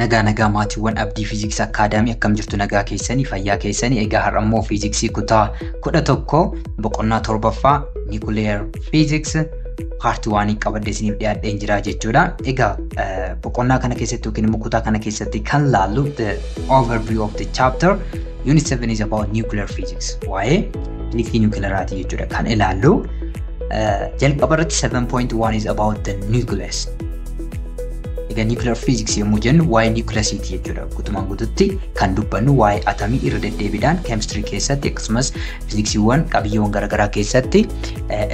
nagaa maatiiwwan Abdii Physics Academy akkam jirtu nagaa keessanii fayyaa keessanii egaa har'ammoo fiiziksii kutaa 11 boqonnaa 7ffaa nuclear physics part 1 qabadde isiniif dhiyaadheen jira jechuudha. Egaa boqonnaa kana keessatti yookiin immoo kutaa kana keessatti kan laallu the overview of the chapter unit 7 is about nuclear physics. Waa'ee fiiziksii nuclearaati jechuudha kan ilaallu. Jalqaba irratti 7.1 is about the nucleus. Egaa nuclear physics yommuu jennu waa'ee nucleusiti jechuudha. Guutumaan guututti kan dubbannu waa'ee atamii irra deddeebiidhaan chemistry keessatti akkasumas fiiziksiiwwan qabiyyeewwan garaagaraa keessatti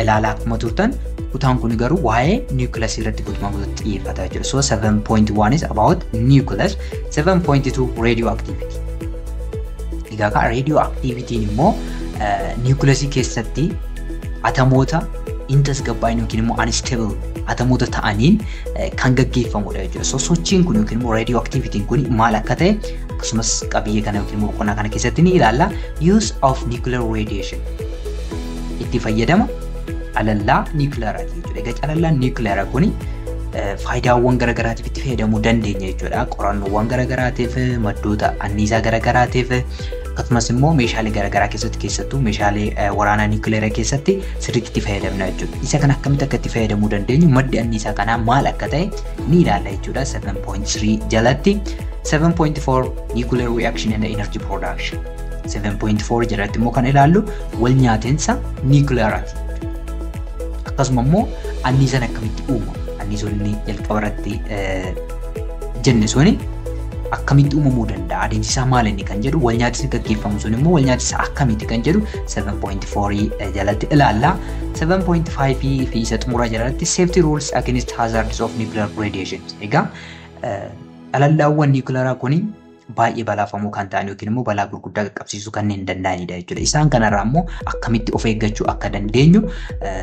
ilaalaa akkuma turtan. Kutaan kun garuu waa'ee nucleus irratti guutumaan guututti xiyyeeffata jechuudha. So 7.1 is about nucleus. 7.2 radioactivity. Egaa kan radioactivity'n immoo nucleusii keessatti atamoota intasgabbaa'in yookiin immoo unstable atamoota ta'aniin kan gaggeeffamudha jechuudha. So sochiin kun yookiin immoo radioactivity'n kun maal akka ta'e akkasumas qabiyyee kana yookiin immoo boqonnaa kana keessatti ni ilaalla. Use of nuclear radiation. Itti fayyadama alallaa nuclearaati jechuudha. Egaa calallaan nuclearaa kun faayidaawwan garaagaraatiif itti fayyadamuu dandeenya jechuudha. Qorannoowwan garaagaraatiif, maddoota anniisaa garaagaraatiif akkasumas immoo meeshaalee garaagaraa keessattuu meeshaalee waraanaa nuclearaa keessatti sirriitti itti fayyadamna jechuudha. Isa kana akkamitti akka itti fayyadamuu dandeenyu maddi anniisaa kanaa maal akka ta'e ni ilaalla jechuudha. 7.3 jalatti 7.4 nuclear reaction and energy production. 7.4 jalatti immoo kan ilaallu wal nyaatinsa nuclearaati. Akkasuma immoo anniisaan akkamitti uumamu. Anniisonni jalqaba irratti jenne suni akkamitti uumamuu danda'a adeemsi isaa maal inni kan jedhu wal nyaatinsi gaggeeffamu sun immoo wal nyaatinsa akkamitti kan jedhu 7.4 jalatti ilaalla. 7.5 fi isa xumuraa jalatti safety rules against hazards of nuclear radiation. Egaa alallaawwan nuclearaa kuni baay'ee balaafamoo kan ta'an yookiin immoo balaa gurguddaa qaqqabsiisuu kanneen danda'anidha jechuudha. Isaan kanarraa immoo akkamitti of eeggachuu akka dandeenyu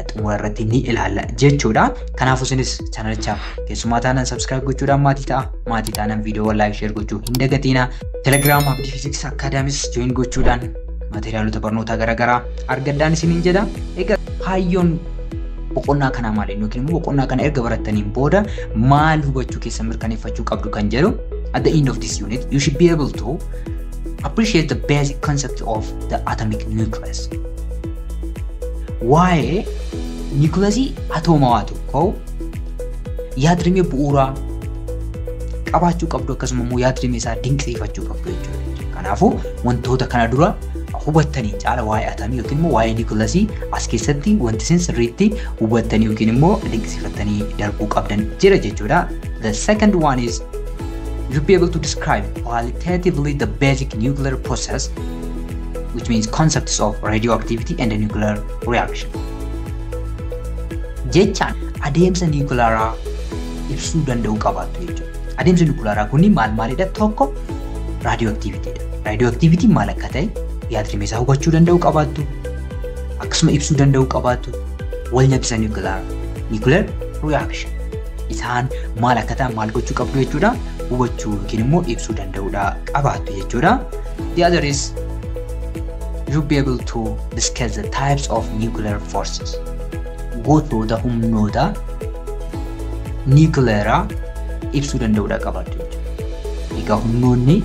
xumura irratti ni ilaalla jechuudha. Kanaafuu isinis chaanalichaaf keessumaa taanaan subscribe gochuudhaan maatii ta'a. Maatii taanaan viidiyoo like share gochuu hin dagatina. Telegram Abdii Physics Academy join gochuudhaan materiaalota barnootaa garaagaraa argadhaan isiniin jedha. Egaa hayyoon boqonnaa kanaa maali yookiin immoo boqonnaa kana erga barattaniin booda maal hubachuu keessan mirkaneeffachuu qabdu kan jedhu. At the end of this unit, you should be able to appreciate the basic concept of the atomic nucleus. Why nucleusii atomawaa tokko yaadrimee bu'uuraa qabaachuu qabdu akkasuma immoo yaadrimee isaa dinqisiifachuu qabdu jechuudha. Kanaafuu wantoota kana dura hubattanii caala waa'ee atomii yookiin immoo waa'ee nucleusii as keessatti wanti isin sirriitti hubattanii yookiin immoo dinqisiifattanii darbuu qabdan jira jechuudha. The second one is you'll be able to describe qualitatively the basic nuclear process, which means concepts of radioactivity and the nuclear reaction. Jechaan adeemsa nuclearaa ibsuu danda'uu qabaattu jechuudha. Adeemsa nuclearaa kun maalidha? Tokko radioactivity'dha. Radioactivity maal akka ta'e yaadrimee isaa hubachuu danda'uu qabaattu. Akkasuma ibsuu danda'uu qabaattu. Wal nyaatinsa nuclear reaction. Isaan maal akka ta'an maal gochuu qabdu jechuudha. Hubachuu yookiin immoo ibsuu danda'uudha qabaattu jechuudha. The other is you'll be able to discuss the types of nuclear forces. Gosoota humnoota nuclearaa ibsuu danda'uudha qabaattu jechuudha. Egaa humnoonni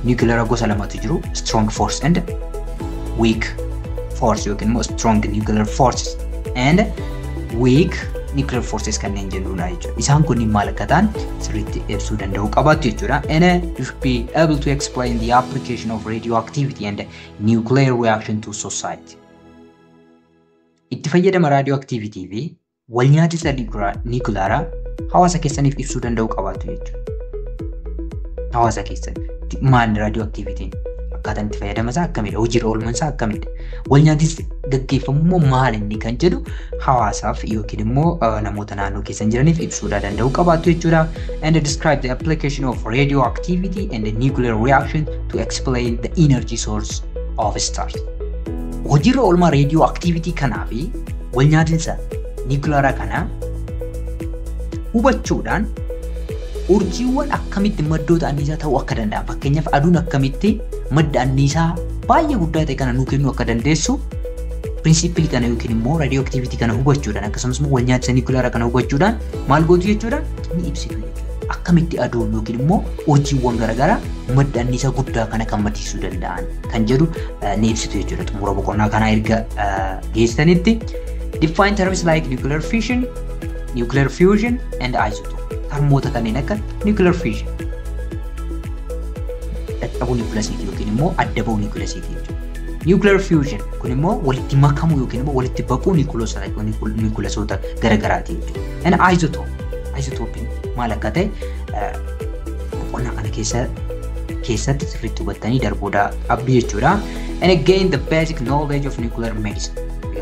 nuclearaa gosa lamatu jiru. Strong force and weak force yookiin immoo strong nuclear forces and weak nuclear forces kanneen jennudha jechuudha. Isaan kunniin maal akka ta'an sirriitti ibsuu danda'uu qabaattu jechuudha. And you should be able to explain the application of radioactivity and nuclear reaction to society. Itti fayyadama radioactivity fi wal nyaatinsa nuclearaa hawaasa keessaniif ibsuu danda'uu qabaattu jechuudha. Hawaasa keessaniif maal radioactivity'n akkaataan itti fayyadama isaa akkamidha? Hojiirra oolmaan isaa akkamidha? Wal nyaatinsi gaggeeffamu immoo maal inni kan jedhu hawaasaaf yookiin immoo namoota naannoo keessan jiraniif ibsuu danda'uu qabaattu jechuudha. And describe the application of radioactivity and the nuclear reaction to explain the energy source of stars. Hojiirra oolmaa radioactivity kanaa fi wal nyaatinsa nuclearaa kanaa hubachuudhaan urjiiwwan akkamitti maddoota anniisaa ta'uu akka danda'an fakkeenyaaf aduun akkamitti madda anniisaa baay'ee guddaa ta'e kana nuu kennuu akka dandeessu pirinsipilii kana yookiin immoo radioactivity kana hubachuudhaan akkasumas immoo wal nyaatinsa nuclearaa kana hubachuudhaan maal gootu jechuudha ni ibsitu jechuudha. akkamitti aduun yookiin immoo hojiiwwan garaagaraa madda anniisaa guddaa kana kan maddisiisuu danda'an kan jedhu ni ibsitu jechuudha. Xumura boqonnaa kanaa erga geessanitti define terms like nuclear fission, nuclear fusion and isotope. Termoota kanneen akka nuclear fission, dadhabuu niikuleesiitii yookiin immoo adda ba'uu niikuleesiitii jechuudha. Nuclear fusion kun immoo walitti makamuu yookiin immoo walitti baquu niikuleesota garaagaraati jechuudha. And isotopiin maal akka ta'e boqonnaa kana keessatti sirriitti hubattanii darbuudha qabdu jechuudha. And again the basic knowledge of nuclear medicine.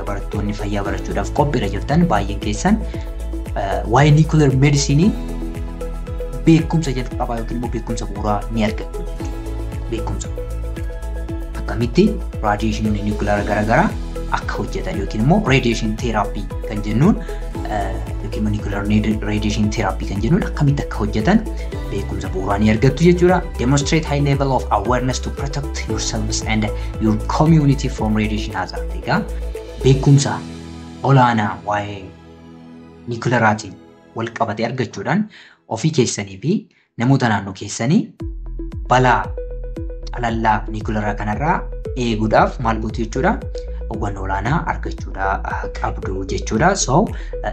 Barattoonni fayyaa barachuudhaaf qophiirra jirtan baay'een keessan waa'ee nuclear medicine beekumsa jalqabaa yookiin immoo beekumsa bu'uuraa ni argattu jechuudha. Beekumsa akkamitti raadiyeeshiniin niwukilaara garaagaraa akka hojjetan yookiin immoo radiation therapy kan jennuun yookiin immoo nuclear radiation therapy kan jennuun akkamitti akka hojjetan beekumsa bu'uuraa ni argattu jechuudha. Demonstrate high level of awareness to protect yourselves and your community from radiation hazard. Egaa beekumsa olaanaa waa'ee niwukilaaraatiin wal qabatee argachuudhaan ofii keessanii fi namoota naannoo keessanii balaa xalallaa niwukilaraa kanarraa eeguudhaaf maal gootu jechuudha. Hubannoo olaanaa argachuudha qabdu jechuudha. So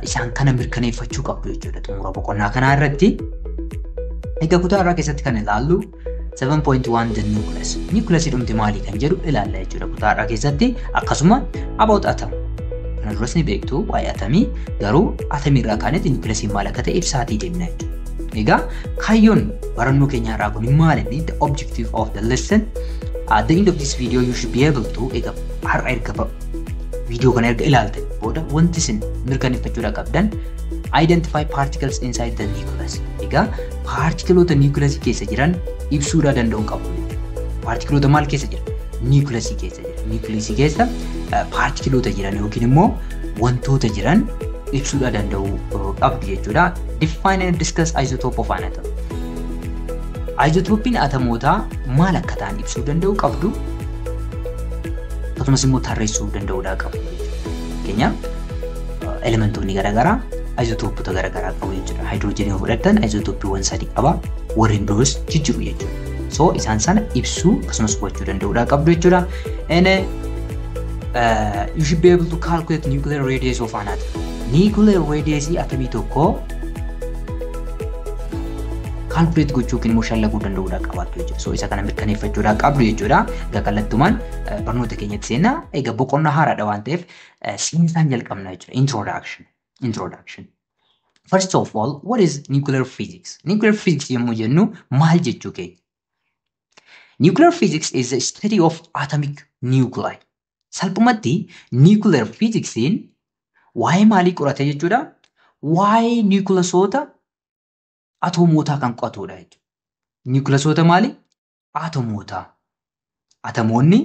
isaan kana mirkaneeffachuu qabdu jechuudha. Xumura boqonnaa kanaa irratti egaa kutaa irraa keessatti kan ilaallu 7.1 the nucleus. Nucleus dhumti maalii kan jedhu ilaalla jechuudha kutaa irraa keessatti. Akkasuma about atom. Kana duras ni beektu waa'ee atomii garuu atomii irraa kaanetti nucleusiin maal akka ta'e ibsaatii deemna jechuudha. Egaa kaayyoon barannoo keenya irraa kun maal inni the objective of the lesson. At the end of this video you should be able to egaa har'a erga video kana erga ilaalte booda wanti isin mirkaneeffachuudha qabdan identify particles inside the nucleus. Egaa particleota nucleus keessa jiran ibsuudha danda'u qabu. Particleota maal keessa jiran? Nucleus keessa jiran. Nucleus keessa particleota jiran yookiin immoo wantoota jiran ibsuudha danda'u qabdu jechuudha. Define and discuss isotope of an atom. Isotopiin atomoota maal akka ta'an ibsuu danda'u qabdu. Akkasumas immoo tarreessuu danda'uudha qabdu. Fakkeenyaaf elementoonni garaagaraa isotopota garaagaraa qabu jechuudha. Hydrogenii fudhattan isotopiiwwan 3 qaba. Warreen biroos jijjiiru jechuudha. So isaan sana ibsuu akkasumas hubachuu danda'uudha qabdu jechuudha. And you should be able to calculate nuclear radius of an atom. Nuclear radius atomii tokko calculate gochuu yookiin immoo shallaguu danda'uudha qabaattu jechuudha. So isa kana mirkaneeffachuudha qabdu jechuudha. Egaa kallattumaan barnoota keenyatti seenaa. Egaa boqonnaa haaraadha waan ta'eef siinsaan jalqabna jechuudha. Introduction. First of all, what is nuclear physics? Nuclear physics yommuu jennu maal jechuu keenya? Nuclear physics is a study of atomic nuclei. Salphumatti nuclear physicsiin waa'ee maalii qorate jechuudha? Waa'ee nucleusota atomootaa kan qo'atudha jechuudha. Nucleusota maali? Atomootaa. Atomoonni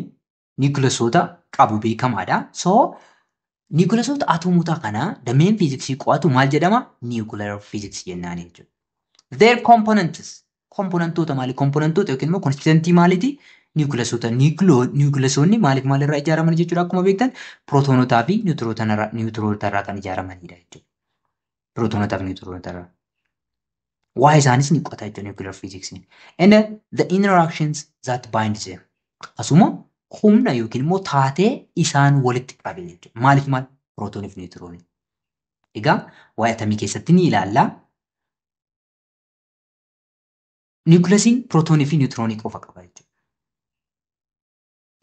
nucleusota qabu beekamaadha. So nucleusota atomootaa kana dameen fiiziksii qo'atu maal jedhama? Nuclear physics jennaan jechuudha. Their components. Komponentoota maali? Komponentoota yookiin immoo konstituentii maaliiti? Nucleusota. Nucleusonni maaliif maalirraa ijaaraman jechuudha akkuma beektan protoonotaa fi niwutiroonotaa irraa kan ijaaramanidha jechuudha. Protoonotaa fi niwutiroonotaa irraa. Waa'ee isaanis ni qo'ata jechuudha nuclear physics. And the interactions that bind them. Akkasuma humna yookiin immoo taatee isaan walitti qabe jechuudha. Maaliif maal? Prootoonii fi niwutiroonii. Egaa waa'ee atomii keessatti ni ilaalla. Nucleusiin prootoonii fi niwutiroonii qofa qaba jechuudha.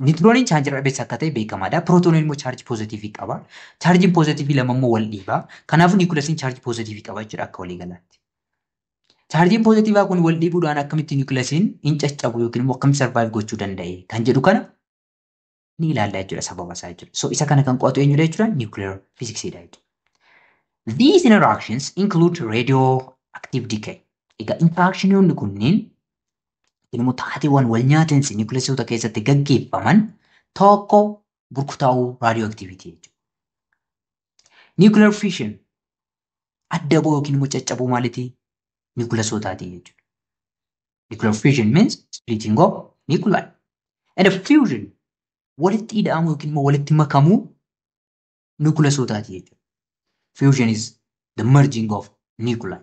Niwutirooniin chaarjii dhabeessa akka ta'e beekamaadha. Prootooniin immoo chaarjii pooziitiivii qaba. Chaarjiin pooziitiivii lama immoo wal dhiiba. Kanaafuu nucleusiin chaarjii pooziitiivii qaba jechuudha akka walii galaatti. Chaarjiin pooziitiivaa kun wal dhiibuudhaan akkamitti nucleusiin hin caccabu yookiin immoo akkamitti survive gochuu danda'e kan jedhu kana ni ilaalla jechuudha sababa isaa jechuudha. So isa kana kan qo'atu eenyudha jechuudha? Nuclear physicsiidha jechuudha. These interactions include radioactive decay. Egaa interaactionoonni kunniin immoo taateewwan wal nyaatinsi nucleusota keessatti gaggeeffaman tokko burkutaa'uu radioactivity jechuudha. Nuclear fission adda ba'uu yookiin immoo caccabuu maalitii? Nucleusotaati jechuudha. Nuclear fission means splitting of nuclei. And fusion walitti hidhamu yookiin immoo walitti makamuu nucleusotaati jechuudha. Fusion is the merging of nuclei.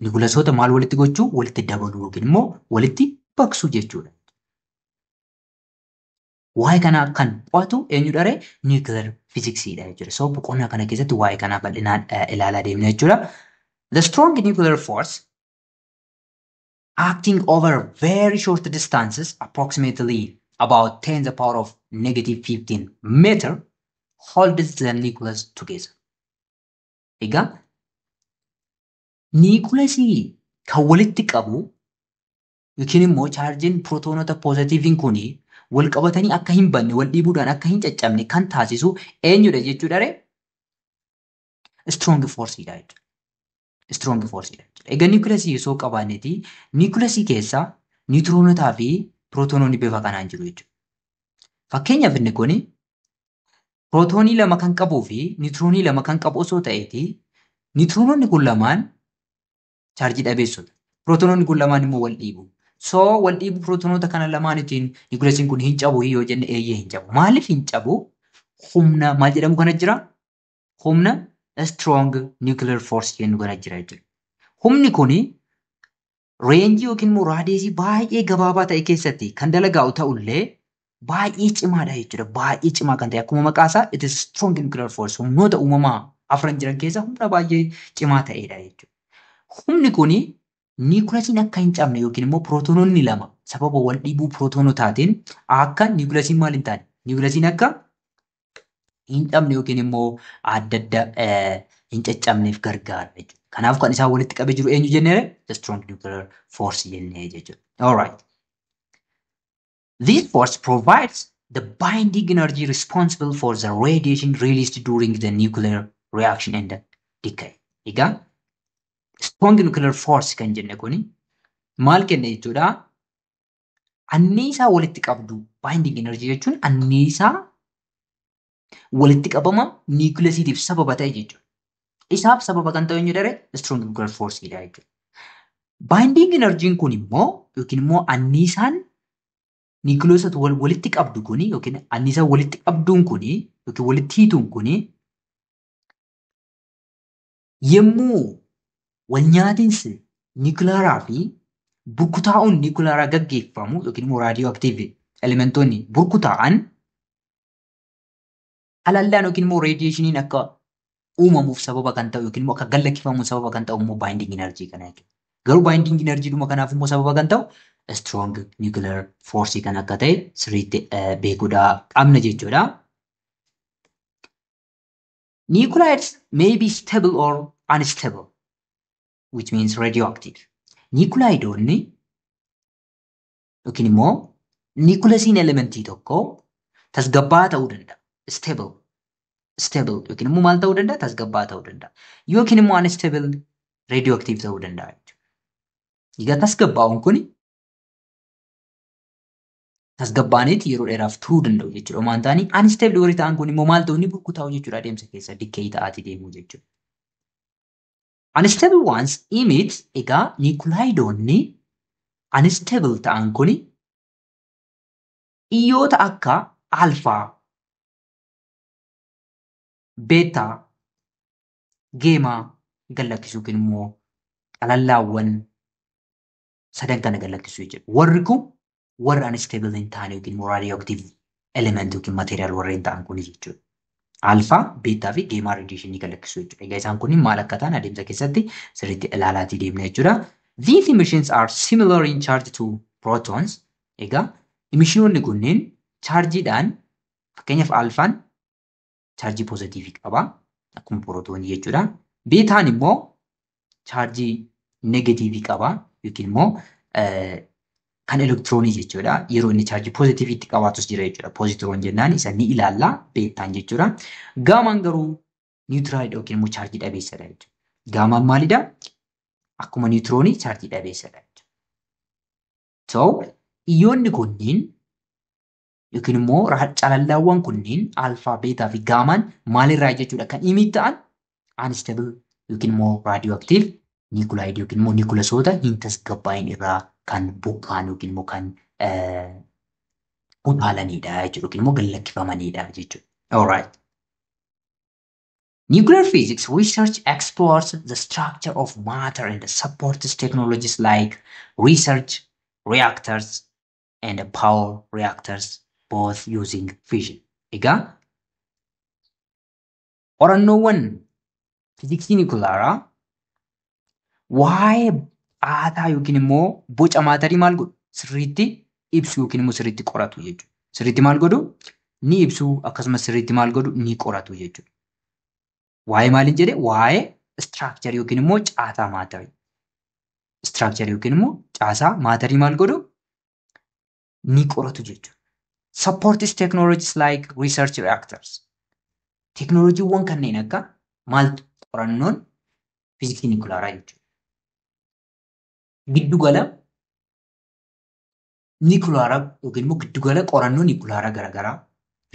Niikuleesota maal walitti gochuu? Walitti dabaluu yookiin immoo walitti baqsuu jechuudha. Waa'ee kanaa kan qo'atu eenyudha ree? Nuclear physicsdha jechuudha. So boqonnaa kana keessatti waa'ee kanaa bal'inaan ilaalaa deemna jechuudha. The strong nuclear force acting over very short distances, approximately about 10 to the power of negative 15 meter, holds the nucleus together. Egaa niikuleesii kan walitti qabu yookiin immoo chaarjiin pirootoonota poozitiiviin kuni wal qabatanii akka hin banne wal dhiibuudhaan akka hin caccabne kan taasisu eenyudha jechuudha ree? Strong forceidha jechuudha. Strong forceidha jechuudha. Egaa niikuleesii osoo qabaanneeti niikuleesii keessa niwutiroonotaa fi pirootoononni bifa kanaan jiru jechuudha. Fakkeenyaaf inni kuni pirootoonii lama kan qabuu fi niwutiroonii lama kan qabu osoo ta'eeti niwutiroononni kun lamaan chaarjii dhabeessudha. Pirootoononni kun lamaan immoo wal dhiibu. So wal dhiibu pirootoonota kana lamaanitiin niikuleesiin kun hin cabu yoo jenne eeyyee hin cabu. Maaliif hin cabu? Humna maal jedhamu kana jira? Humna strong nuclear force jennu kana jira jechuudha. Humni kuni reenjii yookiin immoo raadiyeesii baay'ee gabaabaa ta'e keessatti kan dalagaa'u ta'ullee baay'ee cimaadha jechuudha. Baay'ee cimaa kan ta'e akkuma maqaasaa it is strong nuclear force humnoota uumamaa afran jiran keessa humna baay'ee cimaa ta'edha jechuudha. Humni kuni niikuleesiin akka hin cabne yookiin immoo pirootoononni lama sababa wal dhiibuu pirootoonotaatiin akka niikuleesiin maal hin taane niikuleesiin akka hin cabne yookiin immoo adda adda hin caccabneef gargaara jechuudha. Kanaaf kan isaan walitti qabee jiru eenyu jennee the strong nuclear force jennee jechuudha. All right. This force provides the binding energy responsible for the radiation released during the nuclear reaction and decay. Egaa strong nuclear force kan jenne kuni maal kenna jechuudha? Anniisaa walitti qabdu binding energy jechuun anniisaa walitti qabama niikuleesiitiif sababa ta'e jechuudha. Isaaf sababa kan ta'u eenyudha ree? Strong nuclear force dha jechuudha. Binding energy kun immoo yookiin immoo anniisaan niikuleesota walitti qabdu kuni yookiin anniisaa walitti qabduun kuni yookiin walitti hiituun kuni yemmuu wal nyaatiinsi niikuleeraa fi burkutaa'uun niikuleeraa gaggeeffamu yookiin immoo raadiyoo aktiivii elementoonni burkutaa'an alallaan yookiin immoo reediyeeshiniin akka uumamuuf sababa kan ta'u yookiin immoo akka gallakkifamuuf sababa kan ta'u immoo baayinding enerjii kana jechuudha. Garuu baayinding enerjii dhuma kanaaf immoo sababa kan ta'u strong nuclear force kan akka ta'e sirriitti beekuudha qabna jechuudha. Nuclides may be stable or unstable, which means radioactive. Nuclidoonni yookiin immoo niikuleesiin elementii tokko tasgabbaa'aa ta'uu danda'a. Stable yookiin immoo maal ta'uu danda'a? Tasgabbaa'aa ta'uu danda'a. Yookiin immoo unstable radioactive ta'uu danda'a jechuudha. Egaa tasgabbaa'uun kun tasgabbaa'aniiti yeroo dheeraaf turuu danda'u jechuudha. Waan ta'anii unstable warri ta'an kun immoo maal ta'u? Inni burkutaa'u jechuudha adeemsa keessa dikkee ta'aatii deemuu jechuudha. Unstable ones emit egaa niikulidoonni unstable ta'an kuni iyyoota akka alfaa, beetaa, geemaa gallakkisuu yookiin immoo qalallaawwan sadan kana gallakkisuu jechuudha. Warri kun warra unstable hin taane yookiin immoo radioactive element yookiin material warreen ta'an kuni jechuudha. Alfaa, beetaa fi geemaa radiyeeshinii gallakkisuu jechuudha. Egaa isaan kun maal akka ta'an adeemsa keessatti sirriitti ilaalaatii deemna jechuudha. These emissions are similar in charge to protons. Egaa emissinoonni kunneen chaarjiidhaan fakkeenyaaf alfaan chaarjii poozitiivii qaba akkuma pirootoonii jechuudha. Beetaan immoo chaarjii negatiivii qaba yookiin immoo kan elektiroonii jechuudha. Yeroo inni chaarjii poozitiiviitti qabaatus jira jechuudha. Poozitiroon jennaan isa ni ilaalla beetaan jechuudha. Gaamaan garuu niwutiraayidha yookiin immoo chaarjii dhabeessadha jechuudha. Gaamaan maalidha? Akkuma niwutiroonii chaarjii dhabeessadha jechuudha. So iyyoonni kunniin yookiin immoo calallaawwan kunniin alfaa, beetaa fi gaamaan maalirraa jechuudha kan imit ta'an unstable yookiin immoo radioactive nuclide yookiin immoo niikuleesota hin tasgabbaa'in irraa kan buqqaan yookiin immoo kan utaalanidha jechuudha yookiin immoo gallakkifamanidha jechuudha. All right. Nuclear physics research explores the structure of matter and supports technologies like research reactors and power reactors, both using fission. Egaa qorannoowwan fiiziksii nikulaaraa waa'ee aataa yookiin immoo boca maatarii maal godhu sirriitti ibsu yookiin immoo sirriitti qoratu jechuudha. Sirriitti maal godhu ni ibsu akkasumas sirriitti maal godhu ni qoratu jechuudha. Waa'ee maaliin jedhe waa'ee structure yookiin immoo caasaa maatarii. Structure yookiin immoo caasaa maatarii maal godhu ni qoratu jechuudha. Supports technologies like research reactors. Teknooloojiiwwan kanneen akka maaltu qorannoon fiiziksii nikulaaraa jechuudha. Giddugala nikulaaraa yookiin immoo giddugala qorannoo nikulaaraa garaagaraa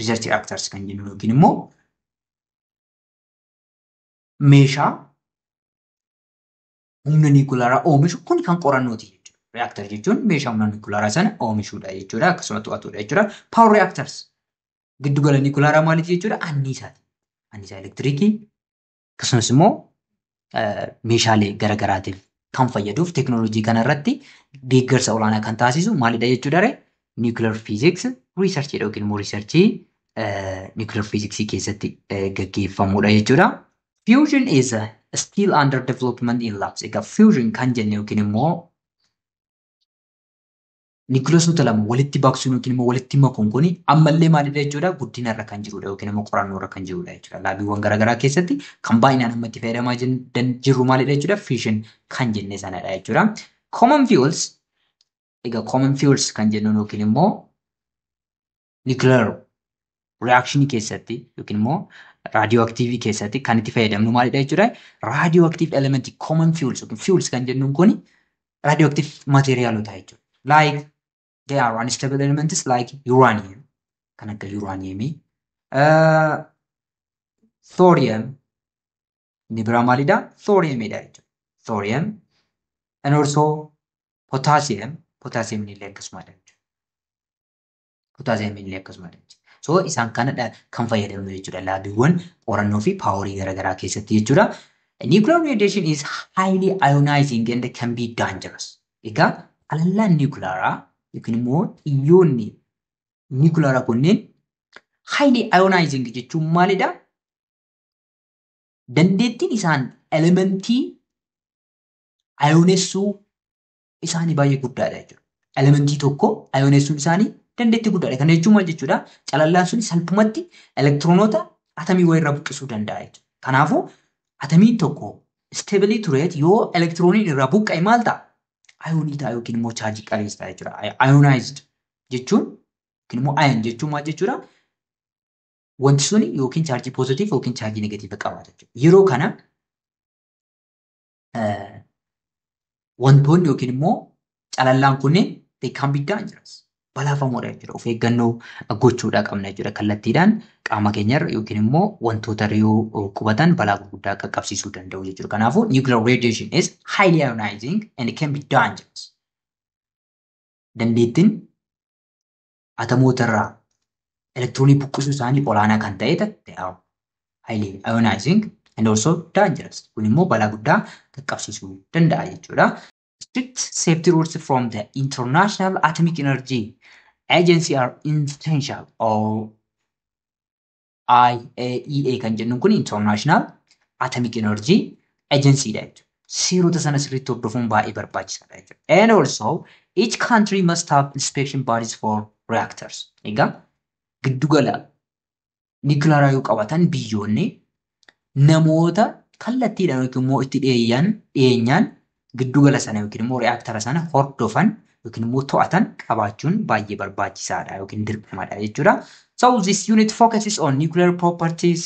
research reactors kan jennu yookiin immoo meeshaa humna nikulaaraa oomishu kun kan qorannooti jechuudha. Reactor jechuun meeshaa humna nikulaaraa sana oomishuudha jechuudha. Akkasuma to'atuudha jechuudha. Power reactors giddugala nikulaaraa maaliiti jechuudha? Anniisaati. Anniisaa elektiriikii akkasumas immoo meeshaalee garaagaraatiif kan fayyaduuf teknooloojii kanarratti deeggarsa olaanaa kan taasisu maalidha jechuudha? Nuclear physics research jedha yookiin immoo researchii nuclear physics keessatti gaggeeffamudha jechuudha. Fusion is still under development in labs. Egaa fusion kan jenne yookiin immoo niukileesota lama walitti baqsuun yookiin immoo walitti makuun kun ammallee maalidha jechuudha? Guddinarra kan jirudha yookiin immoo qorannoorra kan jirudha jechuudha. Laabiiwwan garaagaraa keessatti kan baay'inaan amma itti fayyadamaa jirru maalidha jechuudha? Fusion kan jenne sanadha jechuudha. Common fuels. Egaa common fuels kan jennuun yookiin immoo nuclear reaction keessatti yookiin immoo radioactive keessatti kan itti fayyadamnu maalidha jechuudha? Radioactive element common fuels yookiin fuels kan jennuun kun radioactive materiaalota jechuudha. Like they are unstable elements like uranium, kan akka uraniumii, thorium, inni biraa maalidha? Thoriumidha jechuudha. Thorium and also potassium, potassium illee akkasumadha jechuudha. Potassium illee akkasumadha jechuudha. So isaan kanadha kan fayyadamnu jechuudha laabiiwwan qorannoo fi paaworii garaagaraa keessatti jechuudha. Nuclear radiation is highly ionizing and can be dangerous. Egaa alallaan nikulaaraa yookiin immoo xiyyoonni nikulaaraa kunneen highly ionizing jechuun maalidha? Dandeettiin isaan elementii ionessuu isaanii baay'ee guddaadha jechuudha. Elementii tokko ionessuun isaanii dandeettii guddaadha. Kana jechuun maal jechuudha? Calallaan sun salphumatti elektiroonota atamii wayirraa buqqisuu danda'a jechuudha. Kanaafuu atamiin tokko stabilii tureet yoo elektirooniin irraa buqqa'e maal ta'a? Ayonii ta'a yookiin immoo chaarjii qabeessa ta'a jechuudha. Ionized jechuun yookiin immoo ion jechuun maal jechuudha? Wanti suni yookiin chaarjii poozitiif yookiin chaarjii negatiiva qabaata jechuudha. Yeroo kana wantoonni yookiin immoo calallaan kunneen they can be dangerous. Balaafamoodha jechuudha. Of eeggannoo gochuudhaa qabna jechuudha. Kallattiidhaan qaama keenyarra yookiin immoo wantoota yoo qubatan balaa gurguddaa qaqqabsiisuu danda'u jechuudha. Kanaafuu nuclear radiation is highly ionizing and it can be dangerous. Dandeettiin atamootarraa elektiroonii buqqisuu isaanii olaanaa kan ta'e they are highly ionizing and also dangerous. Kun immoo balaa guddaa qaqqabsiisuu danda'a jechuudha. Strict safety rules from the International Atomic Energy Agency are essential. Or IAEA kan jennuun kun International Atomic Energy Agency dha jechuudha. Seerota sana sirriitti hordofuun baay'ee barbaachisaadha jechuudha. And also each country must have inspection bodies for reactors. Egaa giddugala nikulaaraa yoo qabatan biyyoonni namoota kallattiidhaan yookiin immoo itti dhiyeenyaan giddugala sana yookiin immoo reaktara sana hordofan yookiin immoo to'atan qabaachuun baay'ee barbaachisaadha yookiin dirqamadha jechuudha. So this unit focuses on nuclear properties,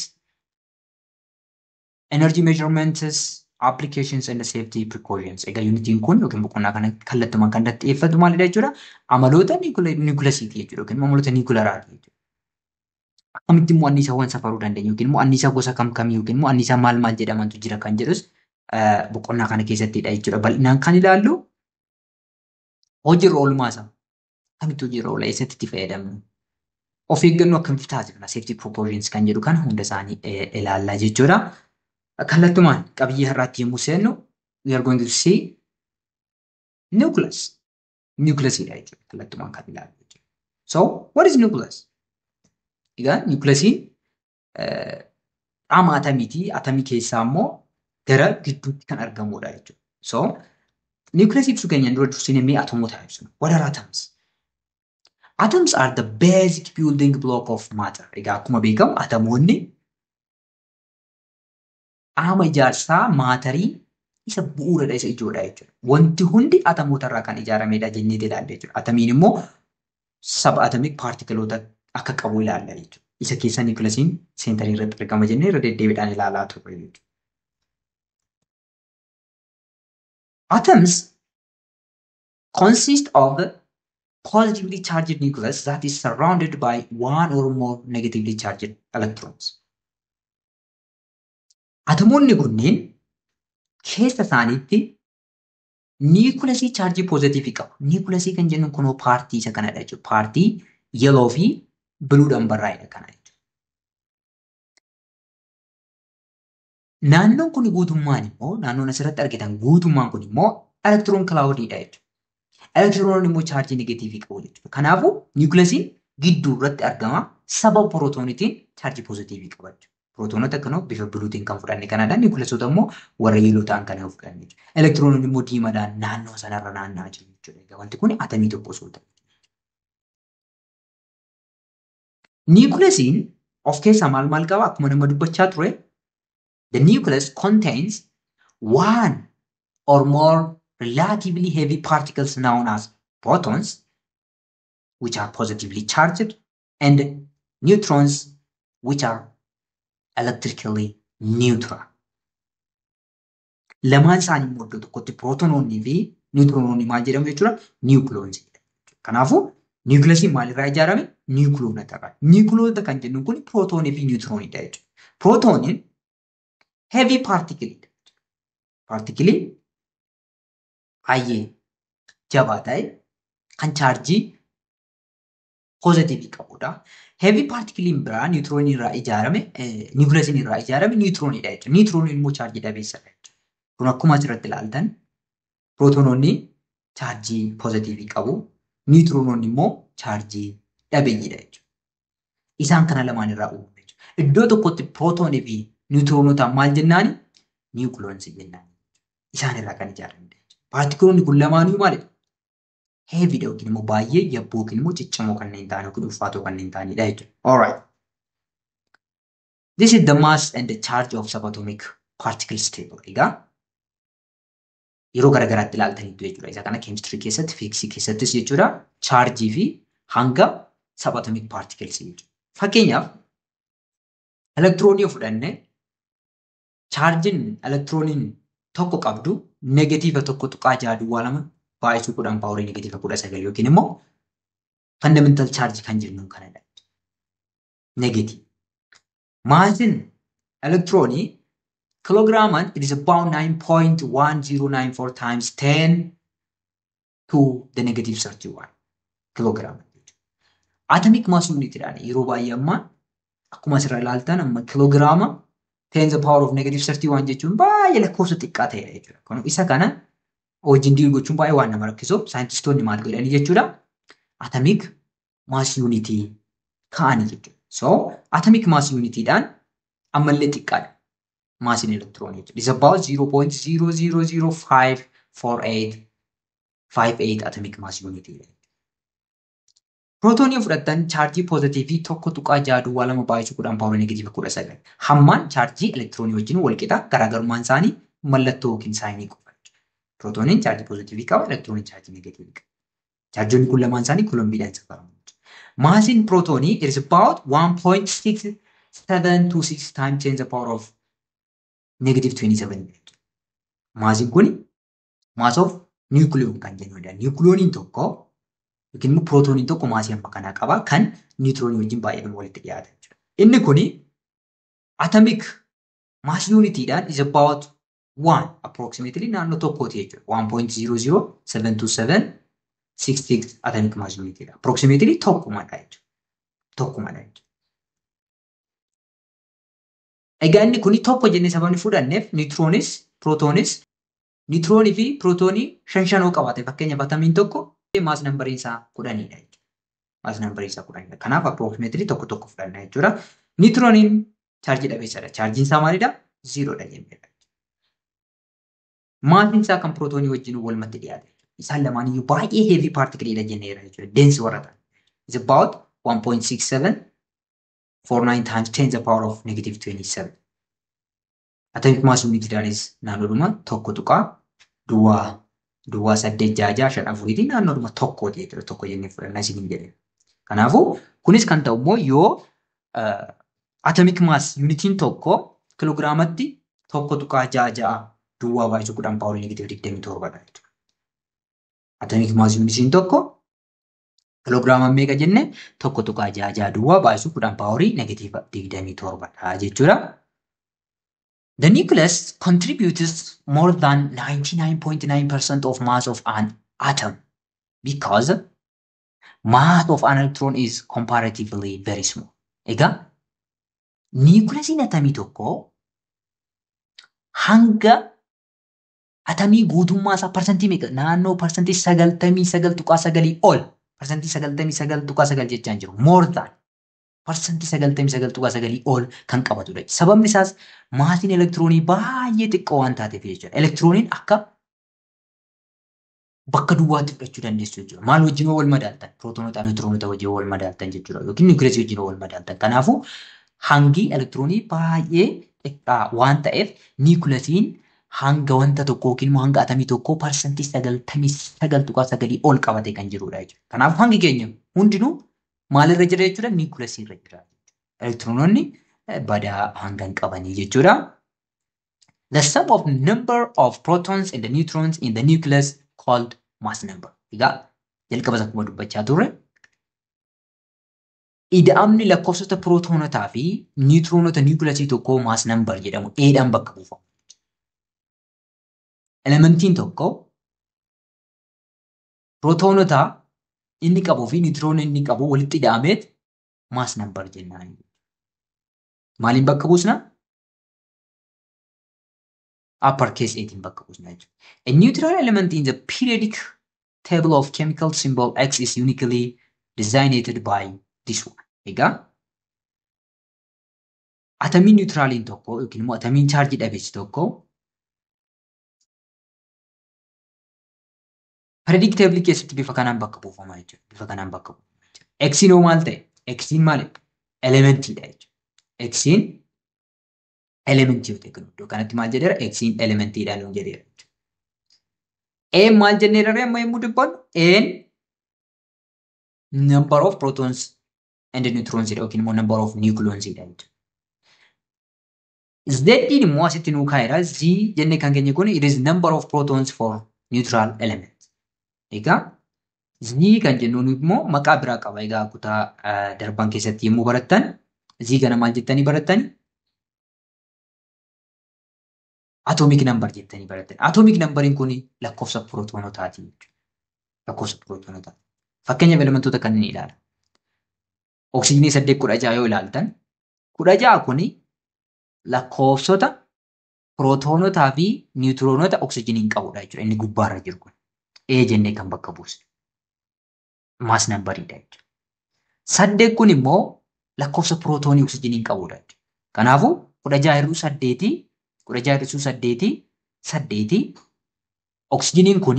energy measurements, applications and safety precautions. Egaa unitiin kun yookiin boqonnaa kana kallattumaan kan xiyyeeffatu maalidha jechuudha? Amaloota nikulasiitii jechuudha yookiin amaloota nikularaati jechuudha. Akkamitti immoo anniisaawwan safaruu dandeenya yookiin immoo anniisaa gosa kam kamii yookiin immoo anniisaa maal jedhamantu jira kan jedhus boqonnaa kana keessattidha jechuudha. Bal'inaan kan ilaallu hojiirra oolmaa isaa akkamitti hojiirra oola eessatti itti fayyadamnu of eeggannoo akkamitti taasifna safety precautions kan jedhu kana hunda isaanii ilaallaa jechuudha. Kallattumaan qabiyyee har'aatti yommuu seennu we are going to see nucleus. Nucleusidha jechuudha kallattumaan kan ilaallu jechuudha. So what is nucleus? Egaa nucleusiin qaama atamiitii atamii keessaa immoo gara gidduutti kan argamudha jechuudha. So nucleus ibsu keenyaan dura dursinee mee atomoota ibsinu. What are atoms? Atoms are the basic building block of matter. Egaa akkuma beekamu atomoonni qaama ijaarsaa maatarii isa bu'uuradha isa ijoodha jechuudha. Wanti hundi atomoota irraa kan ijaaramedha jennee ilaalla jechuudha. Atamiin immoo subatomic particleota akka qabu ilaalla jechuudha. Isa keessa nucleusiin seenterii irratti argama jennee irra deddeebiidhaan ilaalaa turre jechuudha. Atoms consist of a positively charged nucleus that is surrounded by one or more negatively charged electrons. Atomoonni kunneen keessa isaaniitti nucleusii chargii positive qabu. Nucleusii kan jennu kunoo paartii isa kanadha jechuudha. Paartii yellow fi bluudhaan barraa'edha kana jechuudha. Naannoon kun guutummaan immoo naannoon asirratti argitan guutummaan kun immoo electron cloudidha jechuudha. Electron immoo chargii negative qabu jechuudha. Kanaafuu nucleusiin gidduu irratti argama sababa protoonitiin chargii positive qaba jechuudha. Protonota kanoo bifa bluutiin kan fudhanne kanadha. Nucleusota immoo warra yellow ta'an kana fudhanne jechuudha. Electron immoo diimadhaan naannoo sanarra naanna'aa jiru jechuudha. Wanti kun atamii tokko osoo ta'e. Nucleusiin of keessaa maal qaba? Akkuma nama dubbachaa ture. The nucleus contains one or more relatively heavy particles known as protons, which are positively charged, and neutrons, which are electrically neutral. Lamaan isaanii immoo iddoo tokkotti prootonoonnii fi niwutiroonoonni maal jedhamu jechuudha? Niwukiloonsii. Kanaafuu nucleusiin maalirraa ijaarame? Niwukiloonota irraa. Niwukiloonota kan jennu kun prootoonii fi niwutiroonidha jechuudha. Prootooniin heavy particle. Particle baay'ee jabaa ta'e kan chaarjii positive qabudha. Heavy particle biraa niwutiroonii irraa ijaarame, nucleusiin irraa ijaarame niwutiroonidha jechuudha. Niwutirooniin immoo chaarjii dhabeessadha jechuudha. Kun akkuma asirratti ilaaltan prootonoonni chaarjii positive qabu, niwutiroononni immoo chaarjii dhabeeyyiidha jechuudha. Isaan kana lamaan irraa uumamu jechuudha. Iddoo tokkotti prootoonii fi niwutiroonota maal jennaani? Niwukiloonsii jennaani. Isaan irraa kan ijaaramedha jechuudha. Paartikuloonni kun lamaanuu maalidha? Heavy yookiin immoo baay'ee yabboo yookiin immoo ciccimoo kanneen ta'an yookiin ulfaatoo kanneen ta'anidha jechuudha. Alright. This is the mass and the charge of subatomic particles table. Egaa yeroo garagaraatti ilaaltaniitu jechuudha. Isa kana chemistry keessatti, physics keessattis jechuudha. Chargii fi hanga subatomic particles jechuudha. Fakkeenyaaf elektiroonii fudhannee chargiin elektirooniin tokko qabdu negatiiva tokko tuqaa jaha duwwaa lama baay'isuu kudhan paaworii negatiiva 19 yookiin immoo fundamental charge kan jennu kanadha. Negative. Maasin elektiroonii kilogiraamaan it is about 9.1094 times 10 to the negative 31 kilogram. Atomic mass unitidhaan yeroo baay'ee amma akkuma asirra ilaaltan amma kilogiraama 10 to the power of negative 31 jechuun baay'ee lakkoofsa xiqqaa ta'edha jechuudha. Kun isa kana wajjin diil gochuun baay'ee waan nama rakkisuu saayintistoonni maal godhanii jechuudha. Atomic mass unity kaa'anii jechuudha. So atomic mass unityidhaan ammallee xiqqaadha. Maasin elektiroonii jechuudha. It's about 0.0005485 atomic mass unity. Prootoonii fudhattan chaarjii positive tokko tuqaa jaha duwwaa lama baay'isuu kudhan paaworii negatiiva 19. Hammaan chaarjii elektiroonii wajjin wal qixa garaagarummaan isaanii mallattoo yookiin saayinii qofa. Prootooniin chaarjii positive qaba, elektirooniin chaarjii negative qaba. Chaarjoonni kun lamaan isaanii kuloombiidhaan safaramu. Maasiin prootoonii it is about 1.6726 times 10 to the power of negative 27. Maasiin kun mass of nucleon kan jennudha. Nucleoniin tokko yookiin immoo prootooniin tokko maasii amma kanaa qaba kan niwutiroonii wajjin baay'ee walitti dhiyaata jechuudha. Inni kuni atomic mass unityidhaan is about 1 approximately naannoo tokkooti jechuudha. 1.0072766 atomic mass unitydha. Approximately tokkumadha jechuudha. tokkumadha. Egaa inni kuni tokko jennee sababni fudhanneef niutroonii fi pirootoonii 5 qabaate fakkeenyaaf atamiin tokko maas nambariin isaa 10dha jechuudha. Maas nambariin isaa 10dha. Kanaaf approximately tokko fudhanna jechuudha. Niutrooniin chaarjii dhabeessadha. Chaarjiin isaa maalidha? 0dha jenneedha. Maasiin isaa kan pirootoonii wajjin walumatti dhiyaate. Isaan lamaaniyyuu baay'ee heavy particle jenneera jechuudha. Dense warra ta'an. It's about 1.6749 times 10 to the power of -27. Atomic mass unit is naannoodhuma tokko tuqaa duwwaa 866 naannoodhuma tokko jechuudha. Tokko jennee fudhannaa isin jedhe. Kanaafuu kunis kan ta'u immoo yoo atomic mass unitiin tokko kiloogiraamatti tokko tuqaa 66 duwwaa baay'isuu 10 power -27 dha jechuudha. Atomic mass unitiin tokko kiloogiraama meeqa jenne tokko tuqaa 66 duwwaa baay'isuu 10 power -27 dha jechuudha. The nucleus contributes more than 99.9% of mass of an atom because mass of an electron is comparatively very small. Egaa nucleusiin atamii tokko hanga atamii guutummaa isaa parsantii meeqa naannoo parsantii 99.9 ol parsantii 99.9 jechaan jiru more than parsantii 99.9 ol kan qabatudha. Sababni isaas maasiin elektiroonii baay'ee xiqqoo waan taateef jechuudha. Elektirooniin akka bakka duwwaatti fudhachuu dandeessu jechuudha. Maal wajjin wal madaaltan? Pirootoonota, niwutroonota wajjin wal madaaltan jechuudha. Yookiin niwukileesii wajjin wal madaaltan. Kanaafuu hangi elektiroonii baay'ee xiqqaa waan ta'eef niwukileesiin hanga wanta tokko yookiin hanga atamii tokko parsantii 99.9 ol qabatee kan jirudha jechuudha. Kanaafuu hangi keenya hundinuu maalirra jira jechuudha? Niwukileesii irra jira. Elektiroononni badaa hangan qabanii jechuudha. The sum of number of protons and the neutrons in the nucleus called mass number. Egaa jalqaba akkuma dubbachaa turre ida'amni lakkoofsota pirootonotaa fi niwutroonota niwukileesii tokko mass number jedhamu eedhaan bakka buufamu. Elementiin tokko pirootonota inni qabuu fi niwutroon inni qabu walitti ida'ameet mass number jennaan. Maaliin bakka buusna? Uppercase 8 bakka buusna jechuudha. A neutral element in the periodic table of chemical symbol X is uniquely designated by this one. Egaa atamiin niwutraaliin tokko yookiin immoo atamiin chaarjii dhabeessi tokko periodic table keessatti bifa kanaan bakka buufama jechuudha. Bifa kanaan bakka buufama jechuudha. X'iin hoo maal ta'e? X'iin maali? Elementiidha jechuudha. X'iin elementii yoo ta'e iddoo kanatti maal jedheera? X'iin elementiidha nuun jedheera jechuudha. A maal jenneera amma yommuu dubbannu? N number of protons and neutrons yookiin immoo number of nucleons jechuudha. Z immoo asitti nuu kaa'eera. Z jennee kan keenya kun it is number of protons for neutral element. Egaa Z kan jennuun immoo maqaa biraa qaba. Egaa kutaa darban keessatti yommuu barattan Z kana maal jettanii barattani? Atomic number jettanii barattani. Atomic numberiin kun lakkoofsa pirootonotaati jechuudha. Lakkoofsa pirootonotaati. Fakkeenyaaf elementoota kanneen ilaala. Oksijiinii 816 yoo ilaaltan 16 kun lakkoofsota pirootonotaa fi niwutroonota oksijiiniin qabudha jechuudha. Inni gubbaarra jiru kun. A jennee kan bakka buusne. Mass numberiidha jechuudha. 8 kun immoo lakkoofsa pirootoonii oksijiiniin qabudha jechuudha. Kanaafuu 16 oksijiiniin kun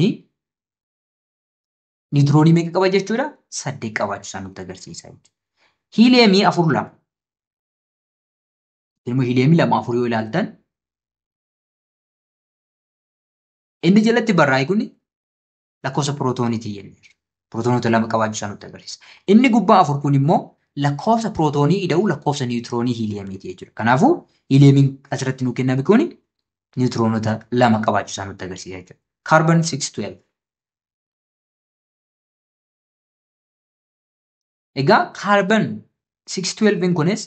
niwutroonii meeqa qaba jechuudha? 8 qabaachuu isaa nutti agarsiisa jechuudha. Hiiliyeemii 4 lama. Ilmoo hiiliyeemii 2 4 yoo ilaaltan inni jalatti barraa'e kun lakkoofsa pirootooniitii jenneera. Pirootoonota 2 qabaachuu isaa nutti agarsiisa. Inni gubbaa 4 kun immoo lakkoofsa pirootoonii ida'u lakkoofsa niwutroonii hiiliyeemiiti jechuudha. Kanaafuu hiiliyeemiin asirratti nuu kenname kun niwutroonota 2 qabaachuu isaa nutti agarsiisa jechuudha. Carbon 612. Egaa carbon 612 kunis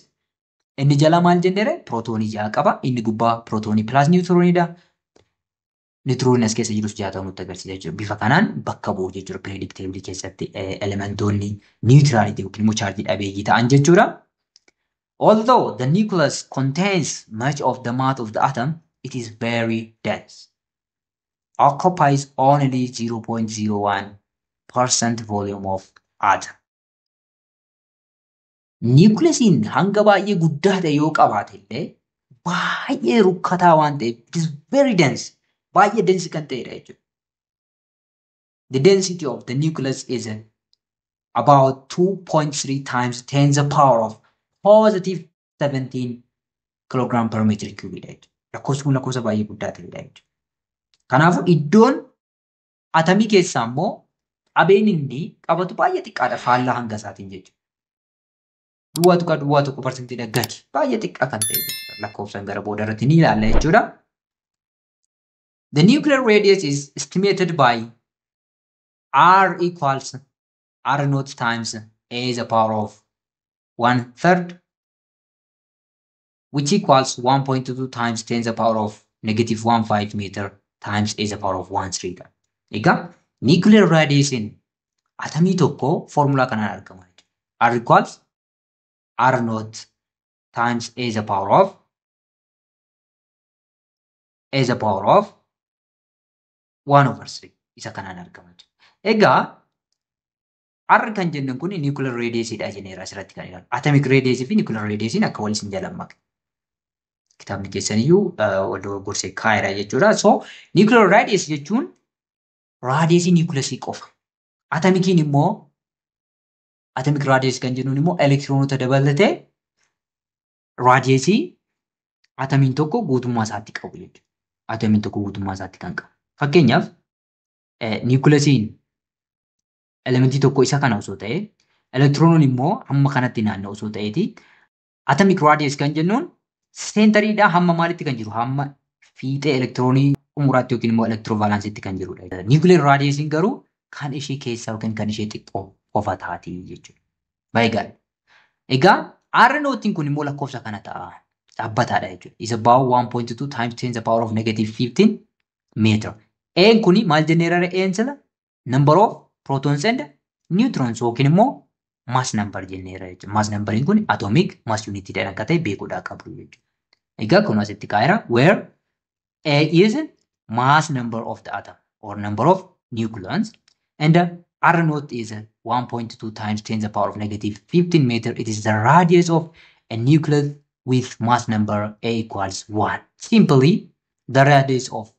inni jala maal jenneere pirootoonii 6 qaba. Inni gubbaa pirootoonii plus niwutrooniidha. niwutironiin as keessa jirus 60 nutti agarsiisa jechuudha. Bifa kanaan bakka bu'u jechuudha periodic table keessatti elementoonni niwutiraaliti yookiin immoo chaarjii dhabeeyyii ta'an jechuudha. Although the nucleus contains much of the mass of the atom, it is very dense. Occupies only 0.01% volume of atom. Nucleusiin hanga baay'ee guddaa ta'e yoo qabaate illee baay'ee rukkataa waan ta'eef it is very dense. Baay'ee dense kan ta'edha jechuudha. The density of the nucleus is about 2.3 times 10 to the power of positive 17 kilogram per meter cube jechuudha. Lakkoofsi kun lakkoofsa baay'ee guddaa ta'edha jechuudha. Kanaafuu iddoon atamii keessaa immoo qabeen inni qabatu baay'ee xiqqaadha faallaa hanga isaatiin jechuudha. Duwwaa tokko parsantiidha gadi baay'ee xiqqaa kan ta'e jechuudha. Lakkoofsaan gara booda irratti ni ilaalla jechuudha. The nuclear radius is estimated by R equals R naught times A to the power of 1/3, which equals 1.22 times 10 to the power of -15 meter times A to the power of 1/3. Egaa nuclear radius in atamii tokko formula kanaan argama. R equals R naught times A to the power of 1/3 isa kanaan argama. Egaa R kan jennu kun nuclear radius dha jenneera asirratti kan ilaalu. Atomic radius fi nuclear radius akka wal isin jalammak. Kitaabni keessaniyyuu wal gorsee kaa'eera jechuudha. So nuclear radius jechuun radius nucleusii qofa. Atomikiin immoo atomic radius kan jennuun immoo elektiroonota dabalatee radius atomiin tokko guutummaa isaatti qabu jechuudha. Atomiin tokko guutummaa isaatti kan qabu. Fakkeenyaaf nucleusiin elementii tokko isa kana osoo ta'e elektiroonoon immoo hamma kanatti naannoo osoo ta'eeti atomic radius kan jennuun seentariidhaa hamma maalitti kan jiru hamma fiixee elektiroonii umuraatti yookiin immoo elektiroovaalaansiitti kan jirudha. Nuclear radiusiin garuu kan ishee keessaa yookiin kan ishee xiqqoo qofa taati jechuudha. Baay'ee gaarii. Egaa R nootiin kun immoo lakkoofsa kana ta'a dhaabbataadha jechuudha. Is about 1.2 times 10 to the power of -15 meter. Een kuni maal jenneera een sila number of protons and neutrons yookiin immoo mass number jenneera jechuudha. Mass numberiin kun atomic mass unit dhaan akka ta'e beekuudhaa qabdu jechuudha. Egaa kun asitti kaa'eera where A is mass number of the atom or number of nucleons and R naught is 1.2 times 10 to the power of -15 meter. It is the radius of a nucleus with mass number A equals 1. Simply the radius of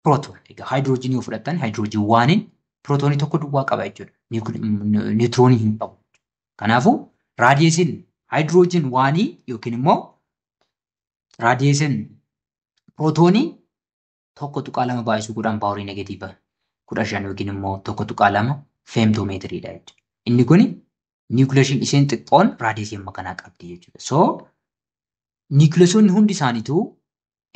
proton. Egaa hydrogen yoo fudhattan hydrogen 1 protonii tokko duwwaa qaba jechuudha. Neutroni hin qabu. Kanaafuu radiyeesiin hydrogen 1 yookiin immoo radiyeesiin protonii tokko tuqaa lama baay'isuu godhan paaworii negatiiva 15 yookiin immoo tokko tuqaa lama femtomeetiriidha jechuudha. Inni kuni nucleushiin isheen xiqqoon radiyeesii amma kanaa qabdi jechuudha. So nucleusonni hundi isaaniituu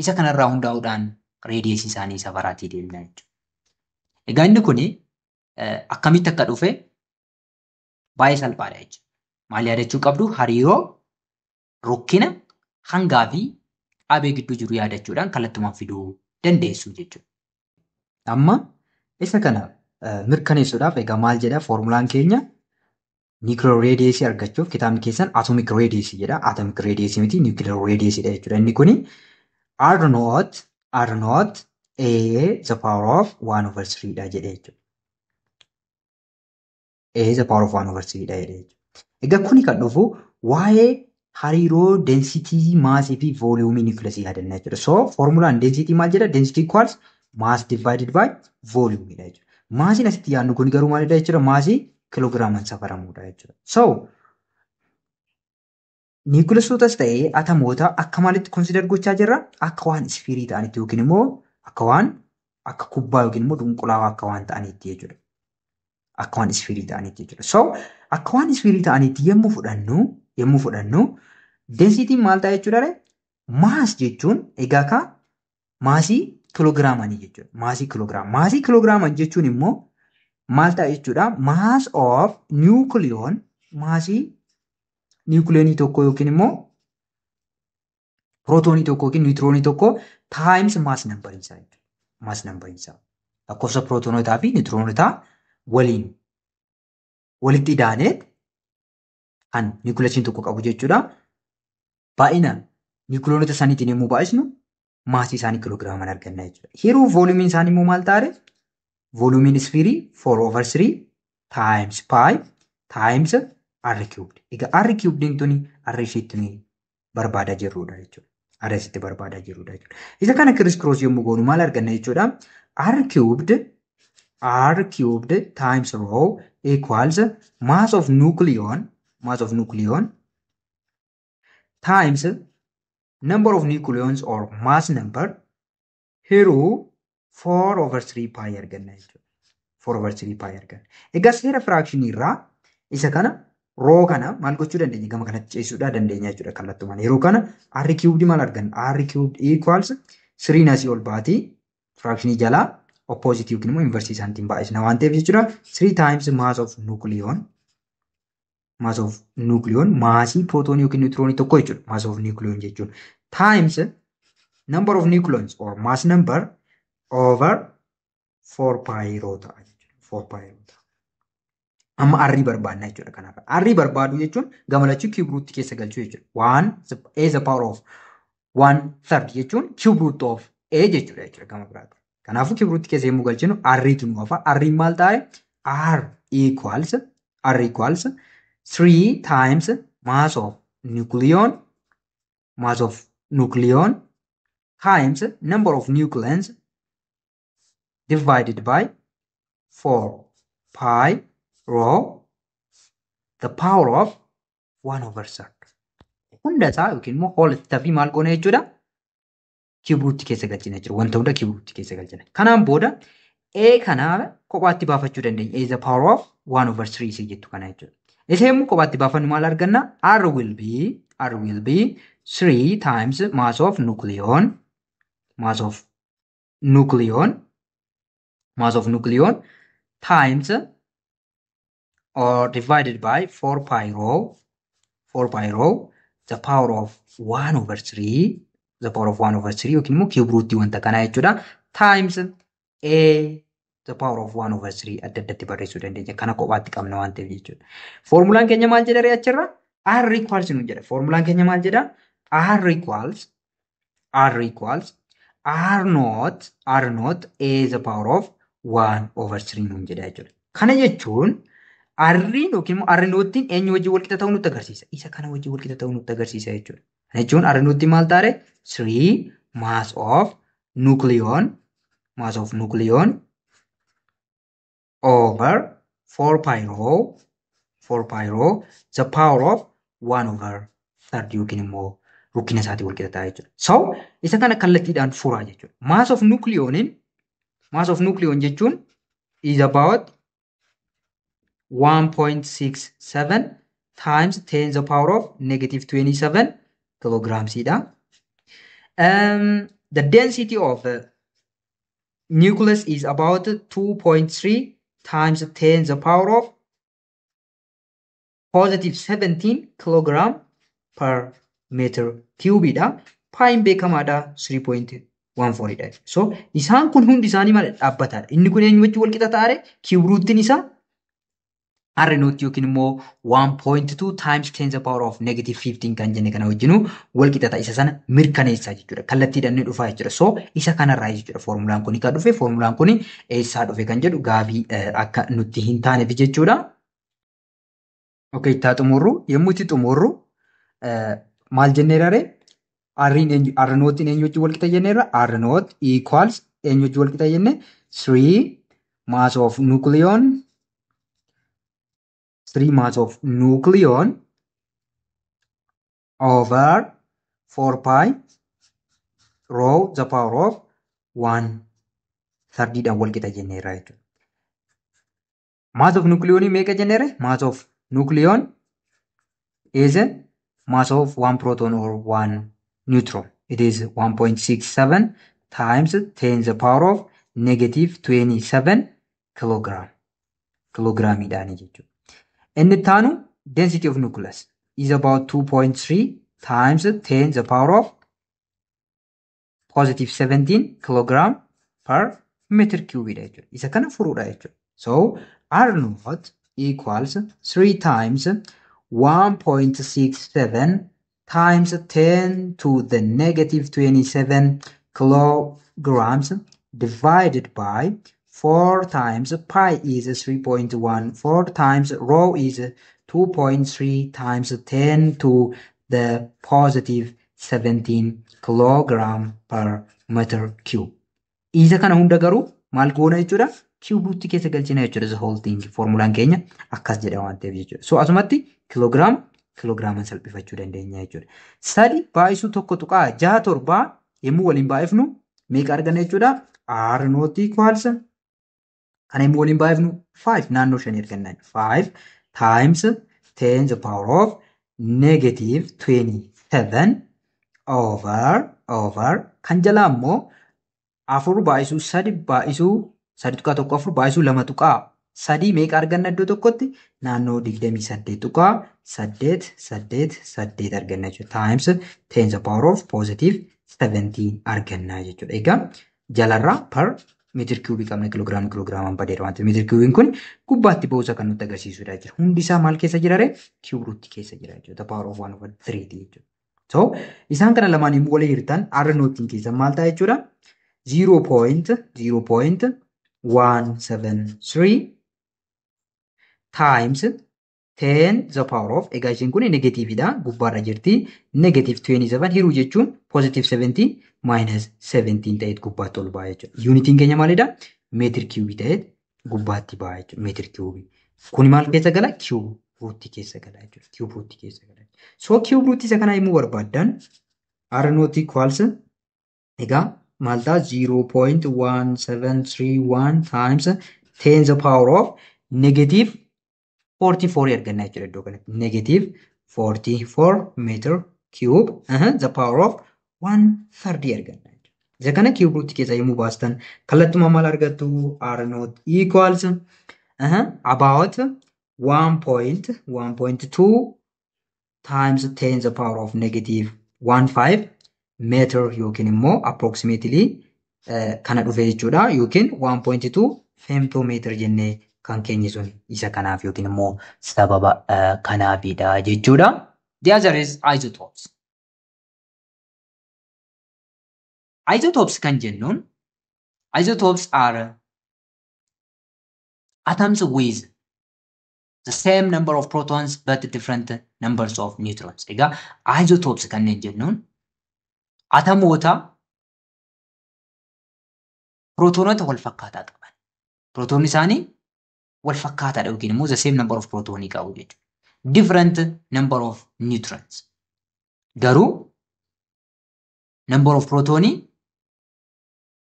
isa kanarraa hundaa'uudhaan radiyeesii isaanii safaraatii deemna jechuudha. Egaa inni kuni akkamitti akka dhufe baay'ee salphaadha jechuudha. Maal yaadachuu qabdu hariiroo rokkina hangaa fi qabee gidduu jiru yaadachuudhaan kallattumaan fiduu dandeessu jechuudha. Amma isa kana mirkaneessuudhaaf egaa maal jedha formulaan keenya nuclear radius argachuuf kitaabni keessan atomic radius jedha. Atomic radius miti nuclear radius dha jechuudha. Inni kuni R naught A the power of 1/3 dha jedhe jechuudha. A the power of 1/3 dha jedhe jechuudha. Egaa kuni kan dhufu waa'ee hariiroo density maasii fi volume nucleus yaadanna jechuudha. So formulaan density maal jedha? Density equals mass divided by volume dha jechuudha. Maasiin asitti yaadnu kun garuu maalidha jechuudha? Maasii kilogiraamaan safaramuudha jechuudha. So nucleusotas ta'ee atomoota akka maalitti consider gochaa jirra? Akka waan isfiirii ta'anitti yookiin immoo akka kubbaa yookiin immoo dunqulaawaa akka waan ta'anitti jechuudha. Akka waan isfiirii ta'anitti jechuudha. So akka waan isfiirii ta'anitti yemmuu fudhannu density maal ta'a jechuudha? Maas jechuun egaa ka maasii kilogiraamanii jechuudha. Maasii kilogiraama. Maasii kilogiraaman jechuun immoo maal ta'a jechuudha? Mass of nucleon maasii nucleonii tokko yookiin immoo protonii tokko yookiin neutroni tokko times mass number isaa jechuudha. mass number isaa. Lakkoofsa pirootonotaa fi niwutiroonotaa walitti idaanee kan niikuleesiin tokko qabu jechuudha. Baay'ina niikuloonota saniitiin yommuu baay'isnu maasii isaanii kiloogiraamaan arganna jechuudha. Yeroo vooluumiin isaanii immoo maal ta'a? Vooluumiin isfiirii 4/3 times pi times r cubed. Egaa r cubed tuni r isheetti barbaadaa jirrudha jechuudha. R isitti barbaadaa jirrudha jechuudha. Isa kana criss cross yommuu goonu maal arganna jechuudha? R cubed times rho equals mass of nucleon times number of nucleons or mass number hiruu 4/3 pi arganna jechuudha. 4/3 pi arganna. Egaa seera fraactionii irraa isa kana rho kana maal gochuu dandeenya? Gama kanatti ceessuudhaa dandeenya jechuudha kallattumaan. Yeroo kana r cubed maal arganna? R cubed equals 3 nasii ol baatii fraactionii jalaa opposite yookiin immoo inverse isaaniitiin baay'isna waan ta'eef jechuudha. 3 times mass of nucleon maasii prootoonii yookiin niwutiroonii tokko jechuudha. Mass of nucleon jechuun times number of nucleons or mass number over 4 pi rho ta'a jechuudha. 4 pi rho ta'a. Amma r barbaadna jechuudha kanaaf. R barbaadu jechuun gamalachuu cube root keessa galchuu jechuudha. 1 a the power of 1/3 jechuun cube root of a jechuudha gama biraatti. Kanaafuu cube root keessa yommuu galchinu r tu nu hafa. R maal ta'e? R equals 3 times mass of nucleon times number of nucleons divided by 4 pi rho the power of 1/3. Hunda isaa yookiin immoo whole tabii maal goona jechuudha? Cube root keessa galchina jechuudha. Wanta hunda cube root keessa galchina. Kanaan booda a kana kophaatti baafachuu dandeenya. A is the power of 1/3 isa jettu kana jechuudha. Isa yommuu kophaatti baafannu maal arganna? R will be 3 times mass of nucleon times or divided by 4 pi rho the power of 1/3 yookiin immoo cube root wanta kana jechuudha. Times a the power of 1/3 adda addatti barreessuu dandeenya. Kana kophaatti qabna waan ta'eef jechuudha. Formulaan keenya maal jedha achirra? R equals nu jedha. Formulaan keenya maal jedha? R equals R naught a the power of 1/3 nu jedha jechuudha. Kana jechuun R'n yookiin immoo R noottiin eenyu wajjin wal qixa ta'uu nutti agarsiisa. Isa kana wajjin wal qixa ta'uu nutti agarsiisa jechuudha. Kana jechuun R noottiin maal ta'a? 3 mass of nucleon over 4 pi rho the power of 1/3 yookiin immoo rukkina isaatii wal qixa ta'a jechuudha. So isa kana kallattiidhaan furaa jechuudha. Mass of nucleon jechuun is about 1.67 times 10 the power of -27 kilograms. The density of the nucleus is about 2.3 times 10 the power of +17 kilogram per meter cube. Pi beekamaadha 3.14. So isaan kun hundi isaanii maal dhaabbataadha. Inni kun eenyu wajjin wal qixa ta'are? Cube roottiin isaa R naught yookiin immoo 1.2 times 10 the power of -15 kan jenne kana wajjinu wal qixa ta'a. Isa sana mirkaneessaa jechuudha. Kallattiidhaan ni dhufaa jechuudha. So isa kanarraa jechuudha formulaan kun kan dhufe. Formulaan kun eessaa dhufe kan jedhu gaabii akka nutti hin taaneef jechuudha. Okay, itti xumurru yommuu itti xumurru maal jenneerare? R noottiin eenyu wajjin wal qixa jenneerra? R naught equals eenyu wajjin wal qixa jenne? 3 mass of nucleon over 4 pi rho the power of 1/3 dhaan wal qixa jenneerra jechuudha. Mass of nucleon meeqa jenneere? Mass of nucleon is mass of 1 proton or 1 neutron. It is 1.67 times 10 the power of -27 kilogramidhaan jechuudha. Inni taanu density of nucleus is about 2.3 times 10 the power of +17 kilogram per meter cube dha jechuudha. Isa kana furuudha jechuudha. So R naught equals 3 times 1.67 times 10 to the negative 27 kilograms divided by 4 times pi is 3.1, 4 times rho is 2.3 times 10 to the positive 17 kilogram per meter cube. Isa kana hunda garuu maal goona jechuudha? Cube root keessa galchina jechuudha. The whole thing formulaan keenya akkas jedha waan ta'eef jechuudha. So asumatti kilogiraaman salphifachuu dandeenya jechuudha. 3 baay'isuu 1.67 yommuu waliin baay'ifnu meeqa arganna jechuudha? R naught equals kana yommuu waliin baay'ifnu 5 naannoo 5 arganna. 5 times 10 the power of negative 27 over kan jalaa immoo 4 baay'isuu 3 baay'isuu 3.4 baay'isuu 2.3 meeqa arganna iddoo tokkotti naannoo 28.8 arganna jechuudha. Times 10 the power of positive 17 arganna jechuudha. Egaa jalarraa per meter cube qabna kilogiraamaan badeera waan ta'eef meter cube kun gubbaatti ba'uusa kan nutti agarsiisudha jechuudha. Hundi isaa maal keessa jirare? Cube root keessa jira jechuudha. The power of 1/3 jechuudha. So isaan kana lamaan immoo walii hirtan R naught keessa maal ta'a jechuudha? 0.173 times 10 the power of egaa ishiin kun negatiividha gubbaarra jirti negative 27 hiruu jechuun positive 17 minus 17 ta'eet gubbaatti ol ba'a jechuudha. Unitiin keenya maalidha? Meetir kiubii ta'eet gubbaatti ba'a jechuudha. Meetir kiubii. Kuni maal keessa gala? Cube root keessa gala jechuudha. Cube root keessa gala. So cube root isa kana immoo barbaaddan R naught equals egaa maal ta'a 0.1731 times 10 the power of negative 44 arganna jechuudha iddoo kanatti. Negative 44 meter cube the power of 1/3 arganna jechuudha. Isa kana cube root keessa yommuu baastan kallattuma maal argattu? R naught equals about 1.2 times 10 the power of negative 15 meter yookiin immoo approximately kana dhufe jechuudha yookiin 1.2 femtometer jennee kan keenya sun isa kanaaf yookiin immoo sababa kanaafidha jechuudha. The other is isotopes. Isotopes kan jennuun isotopes are atoms with the same number of protons but different numbers of neutrons. Egaa isotopes kanneen jennuun atomoota protonota wal fakkaataa qaban. Proton isaanii wal fakkaataadha yookiin immoo the same number of protonii qabu jechuudha. Different number of neutrons. Garuu number of protonii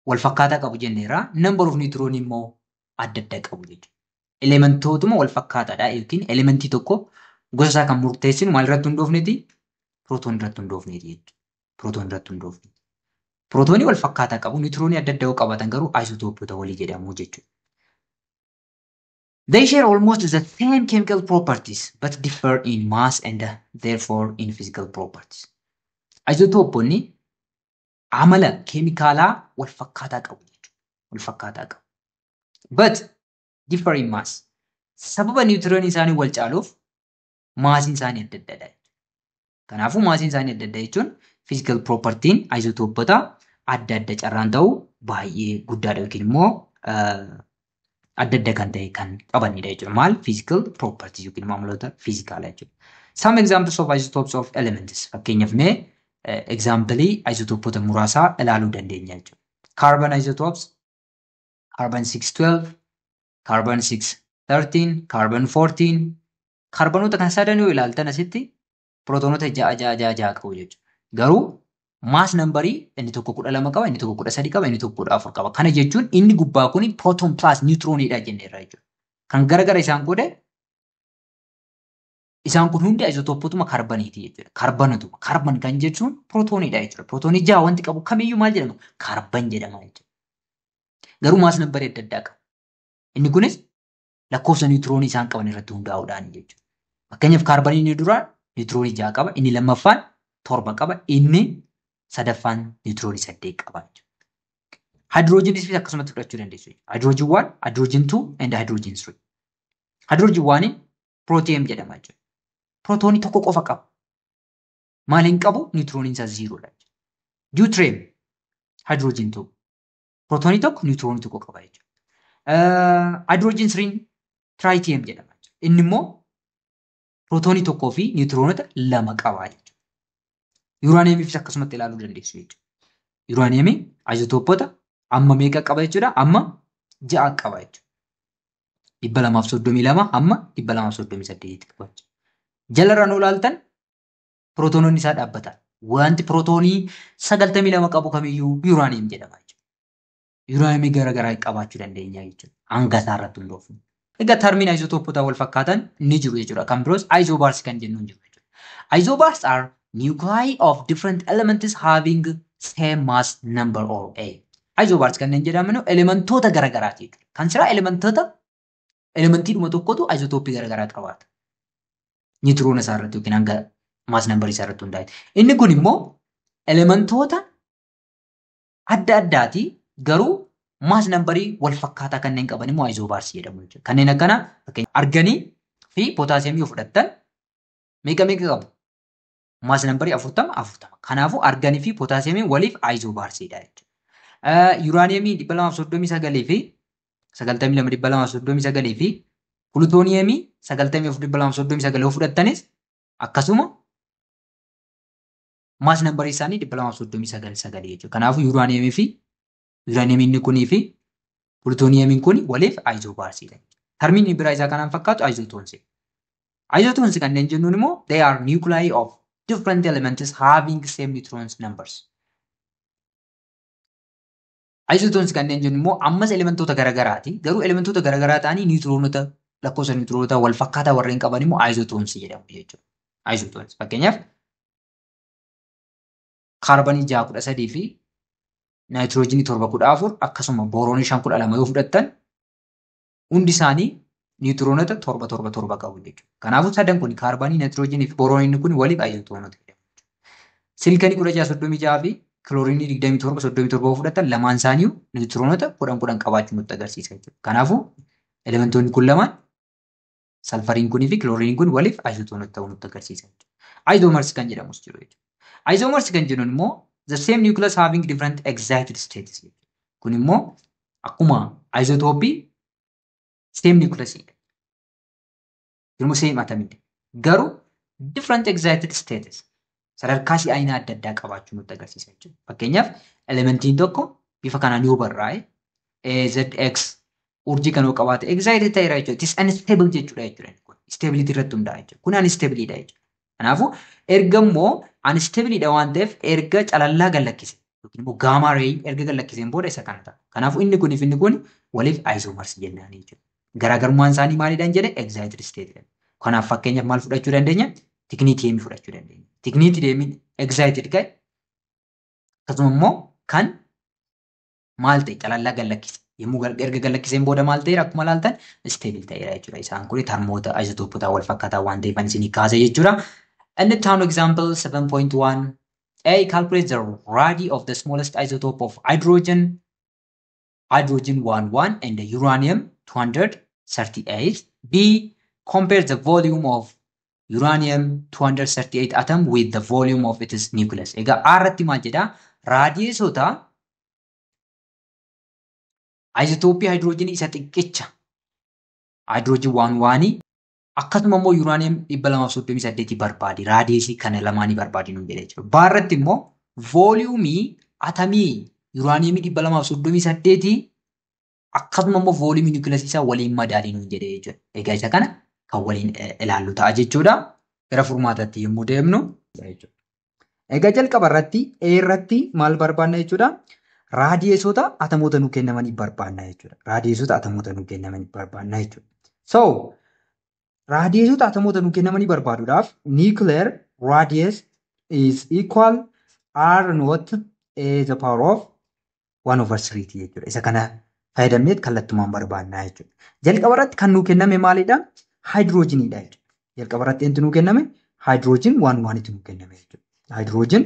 wal fakkaataa qabu jenneerra number of neutronii immoo adda adda qabu jechuudha. Elementootuma wal fakkaataadha yookiin elementii tokko gosa isaa kan murteessinu maal irratti hundoofneeti? Proton irratti hundoofneeti jechuudha. Proton irratti hundoofne. Protonii wal fakkaataa qabu, neutronii adda adda qabatan garuu isotoopota walii jedhamu jechuudha. They share almost the same chemical properties but differ in mass and therefore in physical properties. Isotooponni amala keemikaalaa wal fakkaataa qabu jechuudha. Wal fakkaataa qabu. But differ in mass. Sababa neutronii isaanii wal caaluuf maasiin isaanii adda addadha. Kanaafuu maasiin isaanii adda adda jechuun physical propertiin isotoopota adda adda carraan ta'u baay'ee guddaadha yookiin immoo adda adda kan ta'e kan qabanidha jechuudha. Maal? Physical properties yookiin immoo amaloota fiizikaalaa jechuudha. Some examples of isotopes of elements. Fakkeenyaaf mee example isotoopota muraasaa ilaaluu dandeenya jechuudha. Carbon isotopes, carbon 612, carbon 613, carbon 14. Kaarbonoota kan sadan yoo ilaaltan asitti protonota 6 qabu jechuudha. Garuu mass numberii inni tokko 12 qaba, inni tokko 13 qaba, inni tokko 14 qaba. Kana jechuun inni gubbaa kun proton plus neutronidha jenneerra jechuudha. Kan garagara isaan godhe isaan kun hundi isotoopotuma kaarboniiti jechuudha. Kaarbonatuma. Kaarban kan jechuun protonidha jechuudha. Protonii 6 wanti qabu kamiyyuu maal jedhama? Kaarban jedhama jechuudha. Garuu mass numberii adda addaa qaba. Inni kunis lakkoofsa neutronii isaan qaban irratti hundaa'uudhaan jechuudha. Fakkeenyaaf kaarbanii inni duraa neutronii 6 qaba, inni lammaffaan 7 qaba, inni sadaffaan neutronii 8 qaba jechuudha. Hydrogenis fi akkasumatti fudhachuu dandeessu. Hydrogen 1, hydrogen 2 and hydrogen 3. Hydrogen 1 protein jedhama jechuudha. Protoonii tokko qofa qaba. Maaliin qabu? Niutrooniin isaa 0 dha. Deuterium hydrogen 2. Protoonii tokko niutroonii tokko qaba jechuudha. Hydrogen 3 tritium jedhama jechuudha. Inni immoo protoonii tokkoo fi niutroonota 2 qaba jechuudha. Uraniumii akkasumatti ilaaluu dandeessu jechuudha. Uraniumii isotoopota amma meeqa qaba jechuudha? Amma 6 qaba jechuudha. 232 amma 238 qaba jechuudha. Jalarraan olaaltan protoononni isaa dhaabbatan. Wanti protoonii 92 qabu kamiyyuu uranium jedhama jechuudha. Uraniumii garaagaraa qabaachuu dandeenya jechuudha. Hanga isaarratti hundoofne. Egaa termiin isotoopota wal fakkaatan ni jiru jechuudha. Kan biroos isobars kan jennu jiru jechuudha. Isobars are nuclei of different elements having same mass number or A. Isobars kanneen jedhaman elementoota garaagaraati jechuudha. Kan siraa elementiidhuma tokkotu isotopii garaagaraa qabaata. Niutroona isaarratti yookiin hanga mass number isaarratti hundaa'e. Inni kun immoo elementoota adda addaati garuu mass numberii wal fakkaataa kanneen qaban immoo isobars jedhamu jechuudha. Kanneen akkana arganii fi potaasiyeemii yoo fudhattan meeqa qabu? Mass numberii 40. Kanaafuu arganii fi potaasiyeemiin waliif isobarsiidha jechuudha. Uraniumii 239 fi 92,239 fi plutoniumii 94,239 yoo fudhattanis akkasuma mass numberii isaanii 239 jechuudha. Kanaafuu uraniumiin kunii fi plutoniumiin kun waliif isobarsiidha. Termiin biraa isaa kanaan fakkaatu isotonsii. Isotons kanneen jennuun immoo they are nuclei of different elements having same neutrons numbers. Isotons kanneen jennu immoo ammas elementoota garaagaraati. Garuu elementoota garaagaraa ta'anii niutroonota lakkoofsa niutroonota wal fakkaataa warreen qaban immoo isotons jedhamu jechuudha. Isotons fakkeenyaaf kaarbonii 613 fi naayitiroojiinii 714 akkasuma booroonii 512 yoo fudhattan hundi isaanii niutroonota 7 qabu jechuudha. Kanaafuu sadan kun kaarbonii, naayitiroojiinii fi boorooniin kun waliif isotoonota jedhamu. Silikanii 1636 fi kiloorinii 27 yoo fudhattan lamaan isaanii niutroonota 10 qabaachuu nutti agarsiisa jechuudha. Kanaafuu elementoonni kun lamaan salfariin kunii fi kilooriiniin kun waliif isotoonota ta'uu nutti agarsiisa jechuudha. Isomers kan jedhamus jiru jechuudha. Isomers kan jennuun immoo the same nucleus having different excited states. Kun immoo akkuma isotopii same nucleus yeroo same atomidha. Garuu different excited states sadarkaa si'aayinaa adda addaa qabaachuu nutti agarsiisa jechuudha. Fakkeenyaaf elementiin tokko bifa kanaan yoo barraa'e AZX urjii kan qabaate excited ta'eera jechuudha. It is unstable jechuudha jechuudha. Stability irratti hundaa'a jechuudha. Kun unstabilidha jechuudha. Kanaafuu erga immoo unstabilidha waan ta'eef erga calallaa gallakkise yookiin immoo gamma ray erga gallakkiseen booda isa kana ta'a. Kanaafuu inni kun waliif isomers jennaan jechuudha. Garaagarummaan isaanii maalidhaan jedhe excited state. Kanaaf fakkeenyaaf maal fudhachuu dandeenya? Tikniitiyeemii fudhachuu dandeenya. Tikniitiyeemiin excited ka'e akkasuma immoo kan maal ta'e calallaa gallakkise. Yommuu erga gallakkiseen booda maal ta'eera akkuma ilaaltan stable ta'eera jechuudha. Isaan kun termoota isotopota wal fakkaataa waan ta'eef isinii kaase jechuudha. And the town example 7.1 A calculates the radii of the smallest isotope of hydrogen 11 and the uranium 238. B compares the volume of uranium 238 atom with the volume of its nucleus. Egaa irratti maal jedha? Raadiyeesota isotopii hydrogen isa xiqqecha hydrogen 11 akkasuma immoo uranium 238 barbaadi. Raadiyeesii kana lamaanii barbaadi nu jedhee jira. Baarratti immoo volume atomii uranium 238 akkasuma immoo volume nucleus isaa waliin madaalii nu jedhee jira. Egaa isa kana kan waliin ilaallu ta'a jechuudha. Gara furmaatatti yommuu deemnu jechuudha. Egaa jalqaba irratti A irratti maal barbaanna jechuudha? Raadiyeesota atomoota nu kennamanii barbaanna jechuudha. Raadiyeesota atomoota nu kennamanii barbaanna jechuudha. So raadiyeesota atomoota nu kennamanii barbaaduudhaaf nuclear radius is equal R naught a the power of 1/3 jechuudha. Isa kana fayyadamnee kallattumaan barbaanna jechuudha. Jalqaba irratti kan nu kenname maalidha? Hydrogenidha jechuudha. Jalqaba irratti eentu nu kenname? Hydrogen 1 itti nu kenname jechuudha. Hydrogen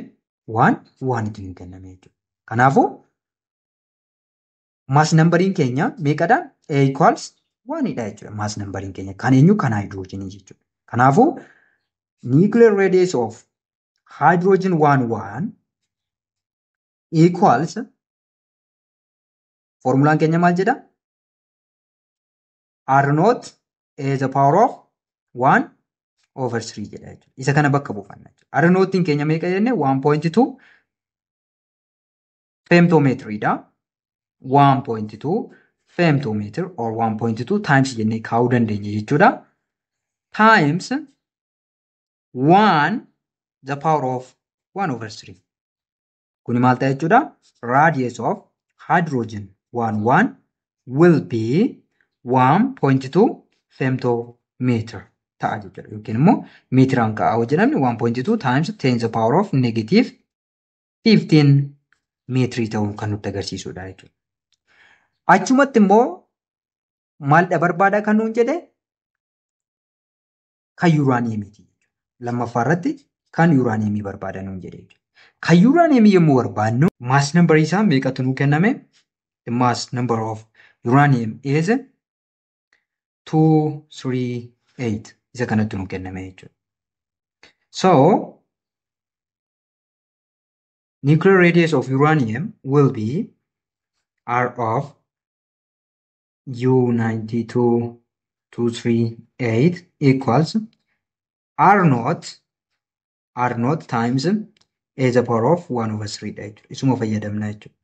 1 itti nu kenname jechuudha. Kanaafuu mass numbering keenya meeqadha? A equals 1 dha jechuudha. Mass numbering keenya kan eenyu kan hydrogen jechuudha. Kanaafuu nuclear radius of hydrogen 1 equals formulaan keenya maal jedha? R naught A the power of 1 over 3 jedha jechuudha. Isa kana bakka buufanna jechuudha. R naughtiin keenya meeqa jenne? 1.2 femtometri dha. 1.2 femtometer or 1.2 times jennee kaa'uu dandeenya jechuudha. Times 1 the power of 1 over 3. Kuni maal ta'a jechuudha? Radius of hydrogen 1 will be 1.2 femtometer ta'a jechuudha. Yookiin immoo meetiraan kaa'aa jedhamni 1.2 times 10 the power of negative 15 meetirii ta'uun kan nutti agarsiisudha jechuudha. Achumatti immoo maalidha barbaada kan nuun jedhe? Kan yuuraaniyeemiiti. Lammaffaa irratti kan yuuraaniyeemii barbaada nuun jedhe jechuudha. Kan yuuraaniyeemii yommuu barbaadnu mass number isaa meeqatu nuu kenname? The mass number of uranium is 238. Isa kanatti nuu kenname jechuudha. So nuclear radius of uranium will be R of U92238 equals R naught times A the power of 1 over 3 dha jechuudha. Isuma fayyadamna jechuudha.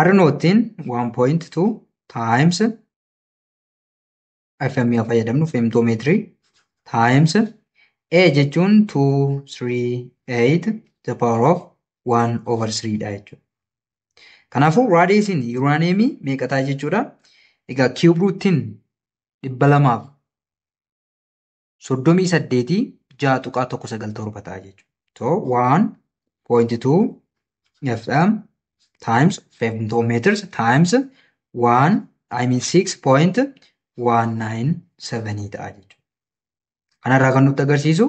R naughttiin 1.2 times FM fayyadamnu femtometri times A jechuun 238 the power of 1 over 3 dha jechuudha. Kanaafuu raadiyeesiin yuuraaniyeemii meeqa ta'a jechuudha? Egaa cube roottiin 238 6.197 ta'a jechuudha. So 1.2 FM times femtometers times 6.197 ta'a jechuudha. Kanarraa kan nutti agarsiisu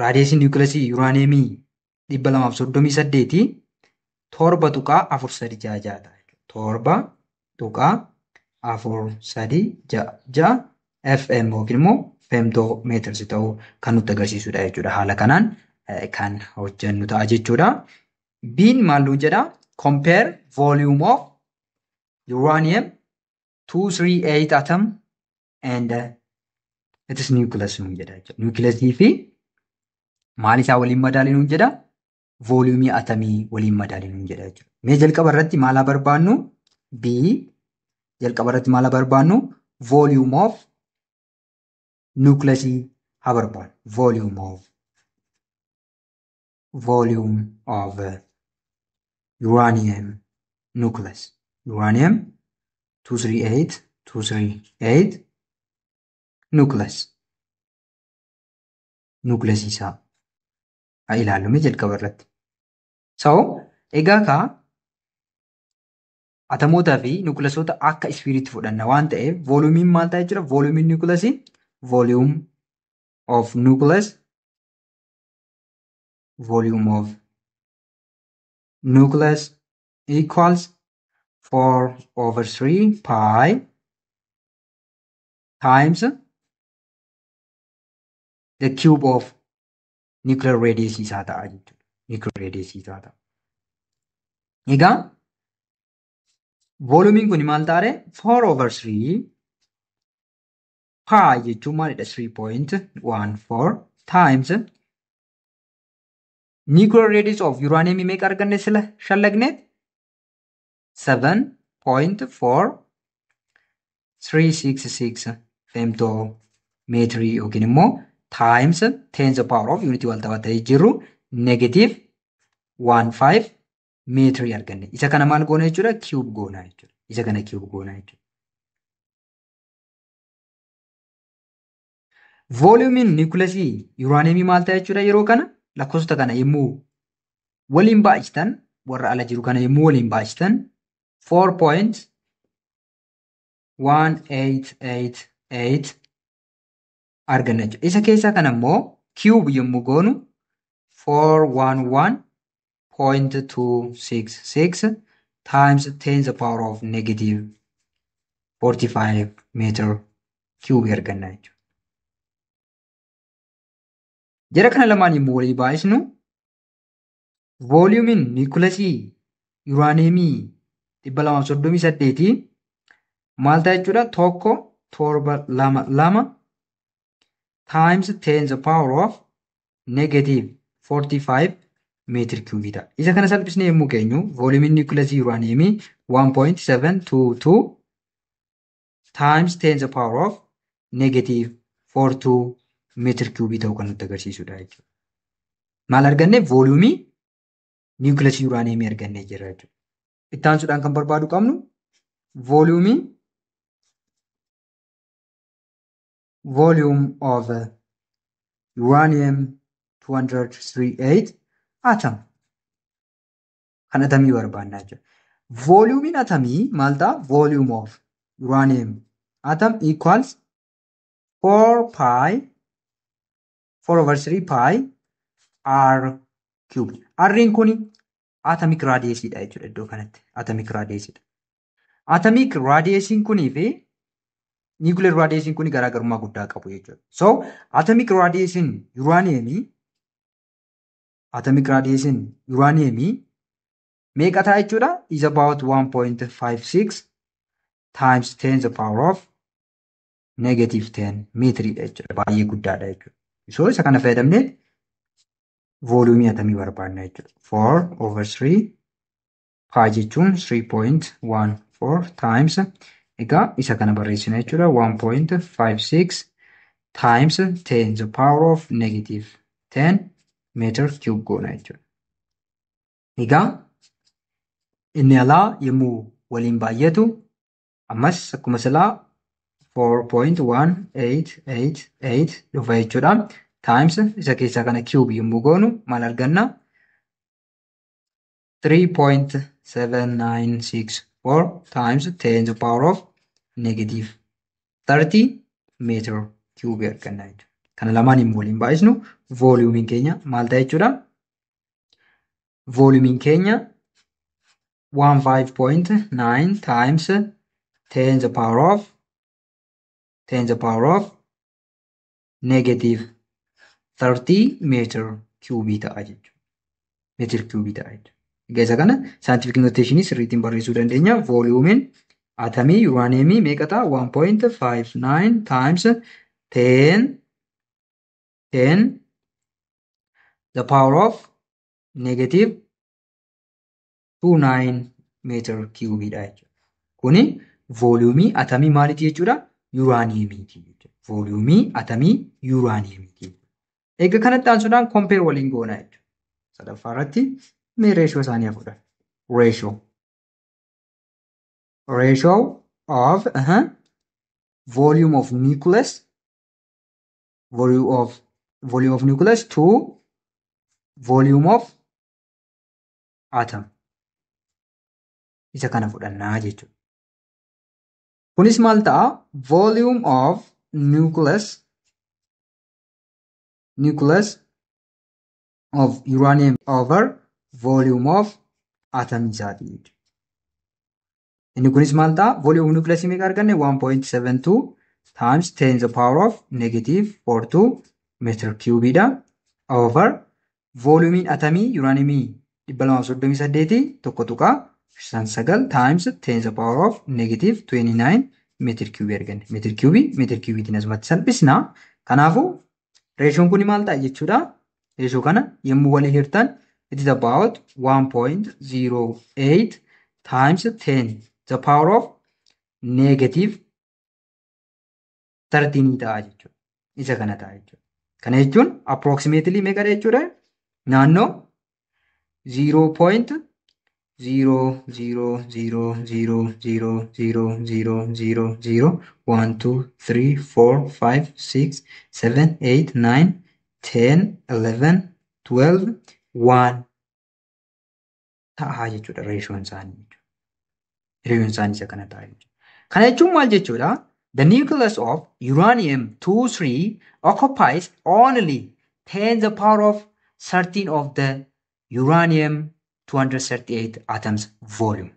raadiyeesiin niwukileesii yuuraaniyeemii 238 7.43 ta'a. 7.43 FM yookiin immoo femtometers ta'uu kan nutti agarsiisudha jechuudha. Haala kanaan kan hojjennu ta'a jechuudha. B'n maal nuun jedha? Compare volume of uranium 238 atom and its nucleus nuun jedha jechuudha. Nucleusii fi maal isaa waliin madaalii nuun jedha? Volume atomii waliin madaalii nuun jedha jechuudha. Mee jalqaba irratti maal barbaannu? B jalqaba irratti maal barbaannu? Volume of nucleus haa barbaannu. Volume of uranium nucleus. Uranium 238 nucleus. Nucleus isaa haa ilaallu jalqaba irratti. So egaa kaa atomootaa fi nucleusota akka isfiriitti fudhanna waan ta'eef volumiin maal ta'a jechuudha? Volumiin nucleusii volume of nucleus equals 4/3 pi times the cube of nuclear radius isaa ta'a jechuudha. Nuclear radius isaa ta'a. Egaa volumiin kun maal ta'a? 4/3 pi jechuun maalidha? 3.14 times nuclear radius of uranium meeqa arganne sila shallagneet? 7.4366 femtometri yookiin immoo times 10 the power of unity wal taphatee jiru negative 15 meetirii arganne. Isa kana maal goona jechuudha? Cube goona jechuudha. Isa kana cube goona jechuudha. Volumiin nucleusii uraniumii maal ta'a jechuudha? Yeroo kana lakkoofsota kana yommuu waliin baay'istan warra ala jiru kana yommuu waliin baay'istan 4.1888 arganna jechuudha. Isa keessaa kana immoo cube yommuu goonu 411.266 times 10 the power of negative 45 meter cube arganna jechuudha. Jara kana lamaan yommuu walii baay'isnu voluumiin niikulasii yuuraaniyeemii 238 maal ta'a jechuudha? Tokko 722 times 10 the power of negative 45 meter cube ta'a. Isa kana salphisnee yommuu keenyu voluumiin niikulasii yuuraaniyeemii 1.722 times 10 the power of negative 42 meter cube ta'uu kan nutti agarsiisudha jechuudha. Maal arganne? Voluumii niikulasii yuuraaniyeemii argannee jirra jechuudha. Itti aansuudhaan kan barbaadu qabnu volume of uranium 238 atom kan atamii barbaannaa jechuudha. Voluumiin atamii maal ta'a? Volume of uranium atom equals 4/3 pi r cube. R'n kuni atomic radius dha jechuudha iddoo kanatti. Atomic radius dha. Atomic radius kunii fi nuclear radius kuni garaagarummaa guddaa qabu jechuudha. So atomic radius uraniumii meeqa ta'a jechuudha? Is about 1.56 times 10 the power of negative 10 meetiridha jechuudha. Baay'ee guddaadha jechuudha. So isa kana fayyadamnee voluumii atamii barbaanna jechuudha. 4/3 pi jechuun 3.14 times egaa isa kana barreessina jechuudha. 1.56 times 10 the power of negative 10 meter cube goona jechuudha. Egaa inni alaa yommuu waliin baay'atu ammas akkuma silaa 4.1888 dhufa jechuudha. Times isa keessaa kana cube yommuu goonu maal arganna? 3.7964 times 10 the power of negative 30 meter cube arganna jechuudha. Kana lamaan yommuu waliin baay'isnu voluumiin keenya maal ta'a jechuudha? Voluumiin keenya 15.9 times 10 the power of negative 30 meter cube ta'a jechuudha. Meter cube ta'a jechuudha. Egaa isa kana scientific notation sirriitiin barreessuu dandeenya. Voluumiin atamii uraniumii meeqa ta'a? 1.59 times 10 the power of negative 29 meter cube dha jechuudha. Kuni voluumii atamii maaliiti jechuudha? Uraniumiiti jechuudha. Voluumii atamii uraniumiiti. Egaa kanatti aansuudhaan compare waliin goona jechuudha. Sadaffaa irratti mee ratio isaanii afudha. Ratio of volume of nucleus to volume of atom. Isa kana fudhannaa jechuudha. Kunis maal ta'a? Volume of nucleus of uranium over volume of atom isaati jechuudha. Inni kunis maal ta'a? Volume of nucleus meeqa arganne? 1.72 times 10 the power of negative 42 meter cube dha. Over volume atomii uraniumii 238 tokko tuqaa 9 times 10 the power of negative 29 meter cube arganne. Meter cube tiin asumatti salphisna. Kanaafuu ratioon kuni maal ta'a jechuudha? Ratio kana yommuu walii hirtan it is about 1.08 times 10 the power of negative 13 ta'a jechuudha. Isa kana ta'a jechuudha. Kana jechuun approximately meeqa jechuudha? Naannoo 0.00000000000 1 2 3 4 5 6 7 8 9 10 11 12 1 ta'a jechuudha. Ratioon isaanii isa kana ta'a jechuudha. Kana jechuun maal jechuudha? The nucleus of uranium-238 occupies only 10 the power of 13 of the uranium-238 atoms volume.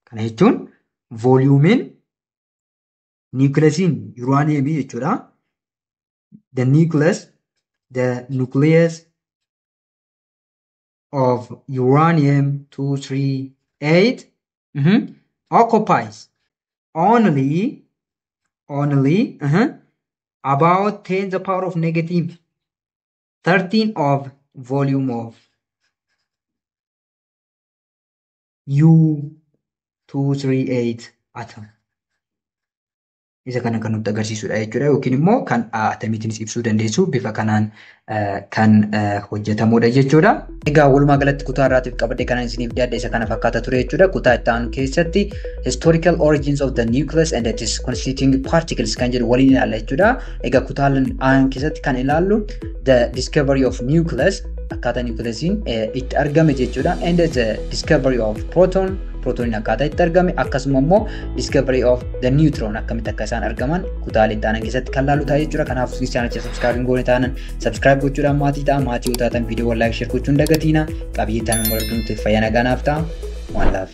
Kana jechuun volume nucleus uranium jechuudha. The nucleus of uranium 238 occupies only about 10 to the power of negative 13 of volume of U238 atom. Isa kana kan nutti agarsiisudha jechuudha yookiin immoo kan atamiitiinis ibsuu dandeessu bifa kanaan kan hojjetamudha jechuudha. Egaa walumaa galatti kutaa irraatiif qabadee kanan isiniif dhiyaadhe isa kana fakkaata ture jechuudha. Kutaa itti aanu keessatti historical origins of the nucleus and its constituting particles kan jedhu waliin ilaalla jechuudha. Egaa kutaa aanu keessatti kan ilaallu the discovery of nucleus akkaataa nucleusiin itti argame jechuudha and the discovery of proton akkaataa itti argame akkasuma immoo discovery of the neutron akkamitti akka isaan argaman kutaalee itti aanan keessatti kan ilaallu ta'a jechuudha. Kanaaf channel subscribe goone taanan subscribe gochuudhaan maatii ta'a. Maatii yoo taatan viidiyoo like share gochuun dagatiina qabiyyee taanan wal argamutti fayyaa nagaanaaf ta'a. One love.